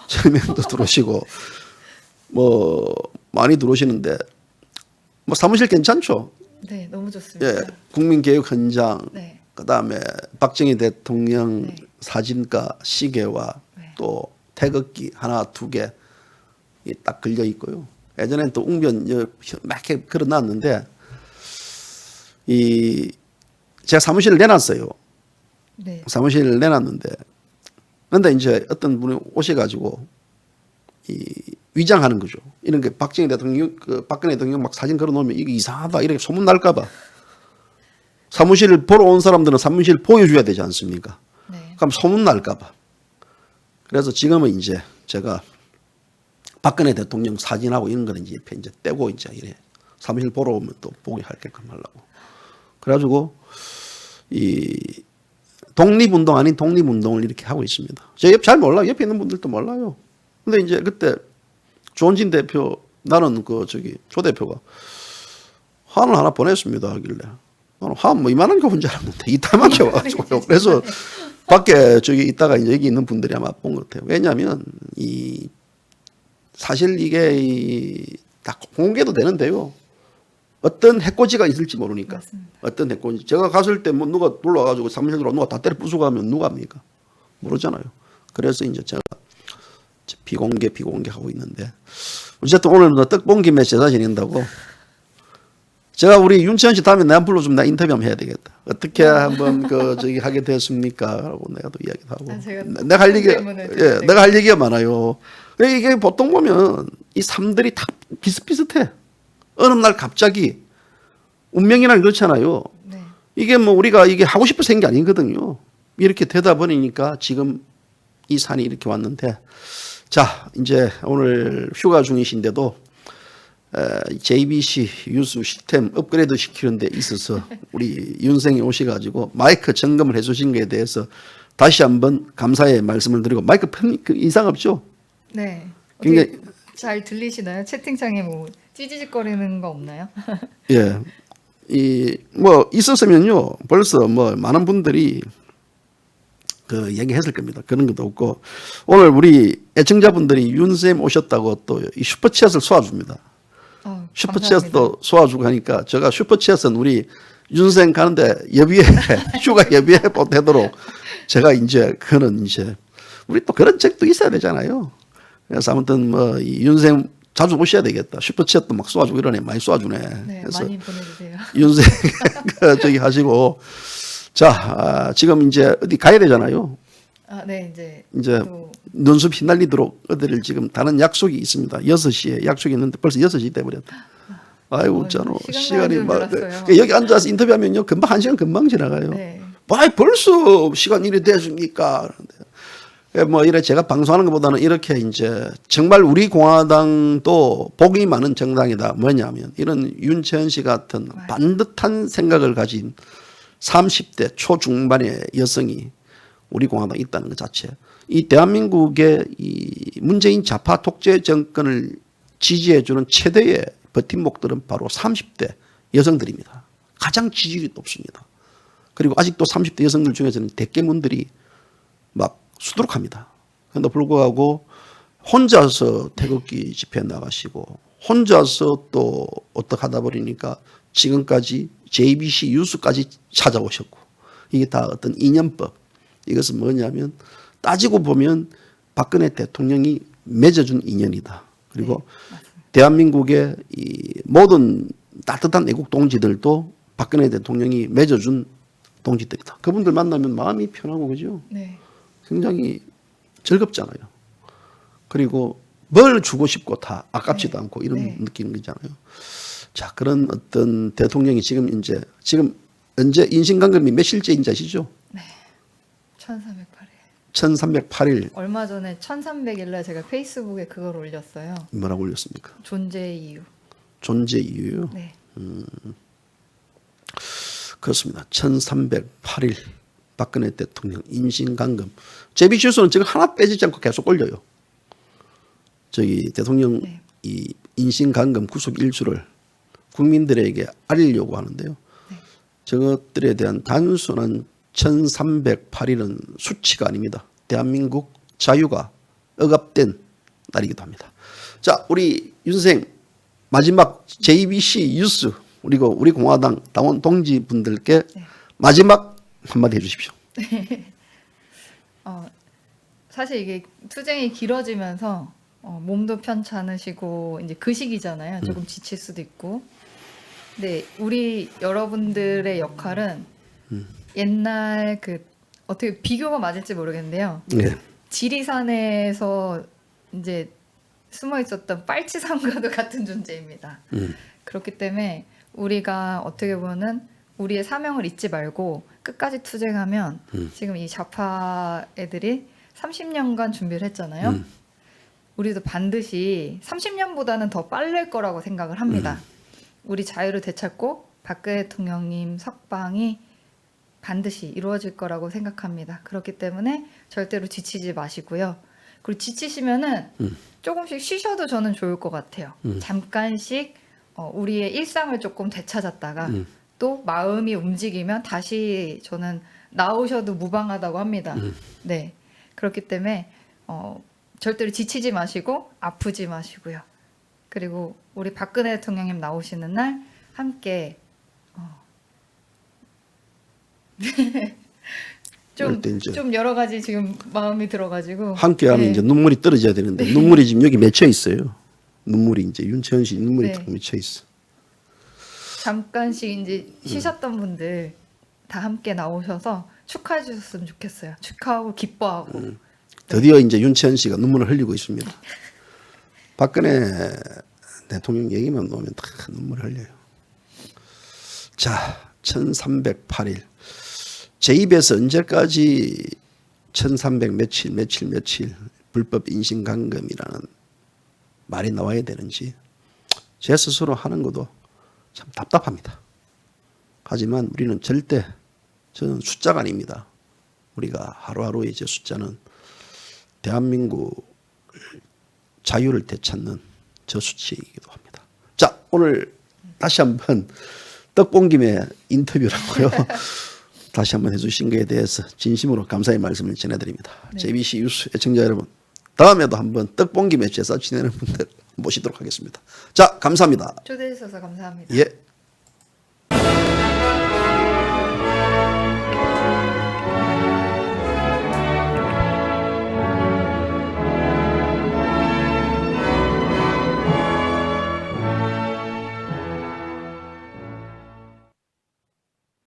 1,200명도 들어오시고 뭐 많이 들어오시는데 뭐 사무실 괜찮죠? 네, 너무 좋습니다. 예, 국민교육 현장, 네. 그다음에 박정희 대통령 네. 사진과 시계와 네. 또 태극기 하나 두 개 딱 걸려 있고요. 예전엔 또 웅변 막 이렇게 걸어놨는데 이 제가 사무실을 내놨어요. 네. 사무실을 내놨는데 근데 이제 어떤 분이 오셔가지고 이 위장하는 거죠. 이런 게 박정희 대통령, 박근혜 대통령 막 사진 걸어놓으면 이게 이상하다 이렇게 소문 날까봐 사무실을 보러 온 사람들은 사무실 보여줘야 되지 않습니까? 네. 그럼 소문 날까봐. 그래서 지금은 이제 제가 박근혜 대통령 사진하고 이런 거는 이제 옆에 이제 떼고 이제 이래 사무실 보러 오면 또 보게 할게끔 하려고. 그래가지고 이 독립운동 아닌 독립운동을 이렇게 하고 있습니다. 저 옆 잘 몰라요. 옆에 있는 분들도 몰라요. 근데 이제 그때 조원진 대표 나는 그 저기 조 대표가 화를 하나 보냈습니다 하길래 나는 화 뭐 이만한 게 혼자 알았는데 이따만게 와가지고요. 그래서 밖에 저기 있다가 이제 여기 있는 분들이 아마 본 것 같아요. 왜냐하면 이 사실 이게 다 공개도 되는데요. 어떤 해코지가 있을지 모르니까. 맞습니다. 어떤 해코지. 제가 갔을 때 뭐 누가 놀러와가지고 사무실 들어 누가 다 때려 부수고 하면 누가 합니까? 모르잖아요. 그래서 이제 제가 비공개 하고 있는데 어쨌든 오늘 떡봉김에 제사 지낸다고 제가 우리 윤치현 씨 다음에 내가 불러주면 나 인터뷰 한번 해야 되겠다. 어떻게 한번 그 저기 하게 됐습니까? 라고 내가 또 이야기도 하고. 아, 제가 내가 할 얘기, 질문을 내가 할 얘기가 많아요. 이게 보통 보면 이 삶들이 다 비슷비슷해. 어느 날 갑자기 운명이란 그렇잖아요. 네. 이게 뭐 우리가 이게 하고 싶어서 한 게 아니거든요. 이렇게 되다 보니까 지금 이 산이 이렇게 왔는데 자, 이제 오늘 휴가 중이신데도 JBC 유수 시스템 업그레이드 시키는 데 있어서 우리 윤생이 오셔가지고 마이크 점검을 해주신 것에 대해서 다시 한번 감사의 말씀을 드리고 마이크 이상 없죠? 네. 굉장히- 어떻게 잘 들리시나요? 채팅창에 뭐 찌지직거리는 거 없나요? 예. 이 뭐 있었으면요 벌써 뭐 많은 분들이 그 얘기했을 겁니다. 그런 것도 없고 오늘 우리 애청자분들이 윤쌤 오셨다고 또 이 슈퍼챗을 쏘아줍니다. 슈퍼챗도 쏘아주고 하니까 제가 슈퍼챗은 우리 윤생 가는데 예비해 휴가 예비해 되도록 제가 이제 그는 이제 우리 또 그런 책도 있어야 되잖아요. 그래서 아무튼 뭐 이 윤생 자주 오셔야 되겠다. 슈퍼챗도 막 쏘아주고 이러네 많이 쏘아주네. 네, 그래서 많이 보내주세요. 윤생 저기 하시고 자 지금 이제 어디 가야 되잖아요. 아, 네, 이제 또 눈썹 휘날리도록 어디를 지금 다른 약속이 있습니다. 6시에 약속이 있는데 벌써 6시 돼버렸다. 아이고 웃잖아. 시간이 막 여기 앉아서 인터뷰하면요 금방 1시간 금방 지나가요. 네. 와 벌써 시간 이래 됐습니까? 그런데 뭐 이래 제가 방송하는 것보다는 이렇게 이제 정말 우리 공화당도 복이 많은 정당이다. 뭐냐면 이런 윤채연 씨 같은 반듯한 생각을 가진 30대 초중반의 여성이 우리 공화당에 있다는 것 자체. 이 대한민국의 이 문재인 좌파 독재 정권을 지지해주는 최대의 버팀목들은 바로 30대 여성들입니다. 가장 지지율이 높습니다. 그리고 아직도 30대 여성들 중에서는 대깨문들이 막 수두룩합니다. 그런데 불구하고 혼자서 태극기 집회에 나가시고 혼자서 또 어떻게 하다 보니까 지금까지 JBC 유수까지 찾아오셨고 이게 다 어떤 인연법. 이것은 뭐냐면 따지고 보면 박근혜 대통령이 맺어준 인연이다. 그리고 대한민국의 이 모든 따뜻한 애국 동지들도 박근혜 대통령이 맺어준 동지들이다. 그분들 만나면 마음이 편하고 그죠? 네. 굉장히 즐겁잖아요. 그리고 뭘 주고 싶고 다 아깝지도 않고 이런 느낌이잖아요. 자, 그런 어떤 대통령이 지금 언제 인신강금이 몇일째인지 아시죠? 네. 1308일. 1308일. 얼마 전에 1300일날 제가 페이스북에 그걸 올렸어요. 뭐라고 올렸습니까? 존재의 이유. 존재 이유요? 네. 그렇습니다. 1308일 박근혜 대통령 인신강금. JBC에서는 지금 하나 빼지지 않고 계속 올려요. 저기 대통령 네. 이 인신강금 구속 일수를 국민들에게 알리려고 하는데요. 저것들에 대한 단순한 1308일은 수치가 아닙니다. 대한민국 자유가 억압된 날이기도 합니다. 자, 우리 윤 선생 마지막 JBC 뉴스 그리고 우리 공화당 당원 동지분들께 마지막 한마디 해주십시오. 사실 이게 투쟁이 길어지면서 몸도 편찮으시고 이제 그 시기잖아요. 조금 지칠 수도 있고. 근데 우리 여러분들의 역할은 옛날 그 어떻게 비교가 맞을지 모르겠는데요. 네. 지리산에서 이제 숨어 있었던 빨치산과도 같은 존재입니다. 그렇기 때문에 우리가 어떻게 보면은 우리의 사명을 잊지 말고 끝까지 투쟁하면 지금 이 좌파 애들이 30년간 준비를 했잖아요. 우리도 반드시 30년보다는 더 빠를 거라고 생각을 합니다. 우리 자유를 되찾고 박근혜 대통령님 석방이 반드시 이루어질 거라고 생각합니다. 그렇기 때문에 절대로 지치지 마시고요. 그리고 지치시면은 조금씩 쉬셔도 저는 좋을 것 같아요. 잠깐씩 우리의 일상을 조금 되찾았다가 또 마음이 움직이면 다시 저는 나오셔도 무방하다고 합니다. 네, 그렇기 때문에 절대로 지치지 마시고 아프지 마시고요. 그리고 우리 박근혜 대통령님 나오시는 날 함께 그럴 때 이제 좀 여러 가지 지금 마음이 들어가지고 함께하면 네. 이제 눈물이 떨어져야 되는데 눈물이 지금 여기 맺혀 있어요. 눈물이 이제 윤채원 씨 눈물이 네. 딱 맺혀 있어. 잠깐씩 이제 쉬셨던 분들 다 함께 나오셔서 축하해 주셨으면 좋겠어요. 축하하고 기뻐하고. 드디어 이제 윤채원 씨가 눈물을 흘리고 있습니다. 박근혜 대통령 얘기만 나오면 다 눈물을 흘려요. 자, 1308일. 제 입에서 언제까지 1300 며칠 불법 인신강금이라는 말이 나와야 되는지 제 스스로 하는 것도 참 답답합니다. 하지만 우리는 절대 저는 숫자가 아닙니다. 우리가 하루하루의 제 숫자는 대한민국 자유를 되찾는 저 수치이기도 합니다. 자, 오늘 다시 한번 떡본 김에 인터뷰라고요. 다시 한번 해주신 것에 대해서 진심으로 감사의 말씀을 전해드립니다. 네. JBC 뉴스 애청자 여러분, 다음에도 한번 떡본 김에 제사 지내는 분들 모시도록 하겠습니다. 자, 감사합니다. 초대해 주셔서 감사합니다. 예.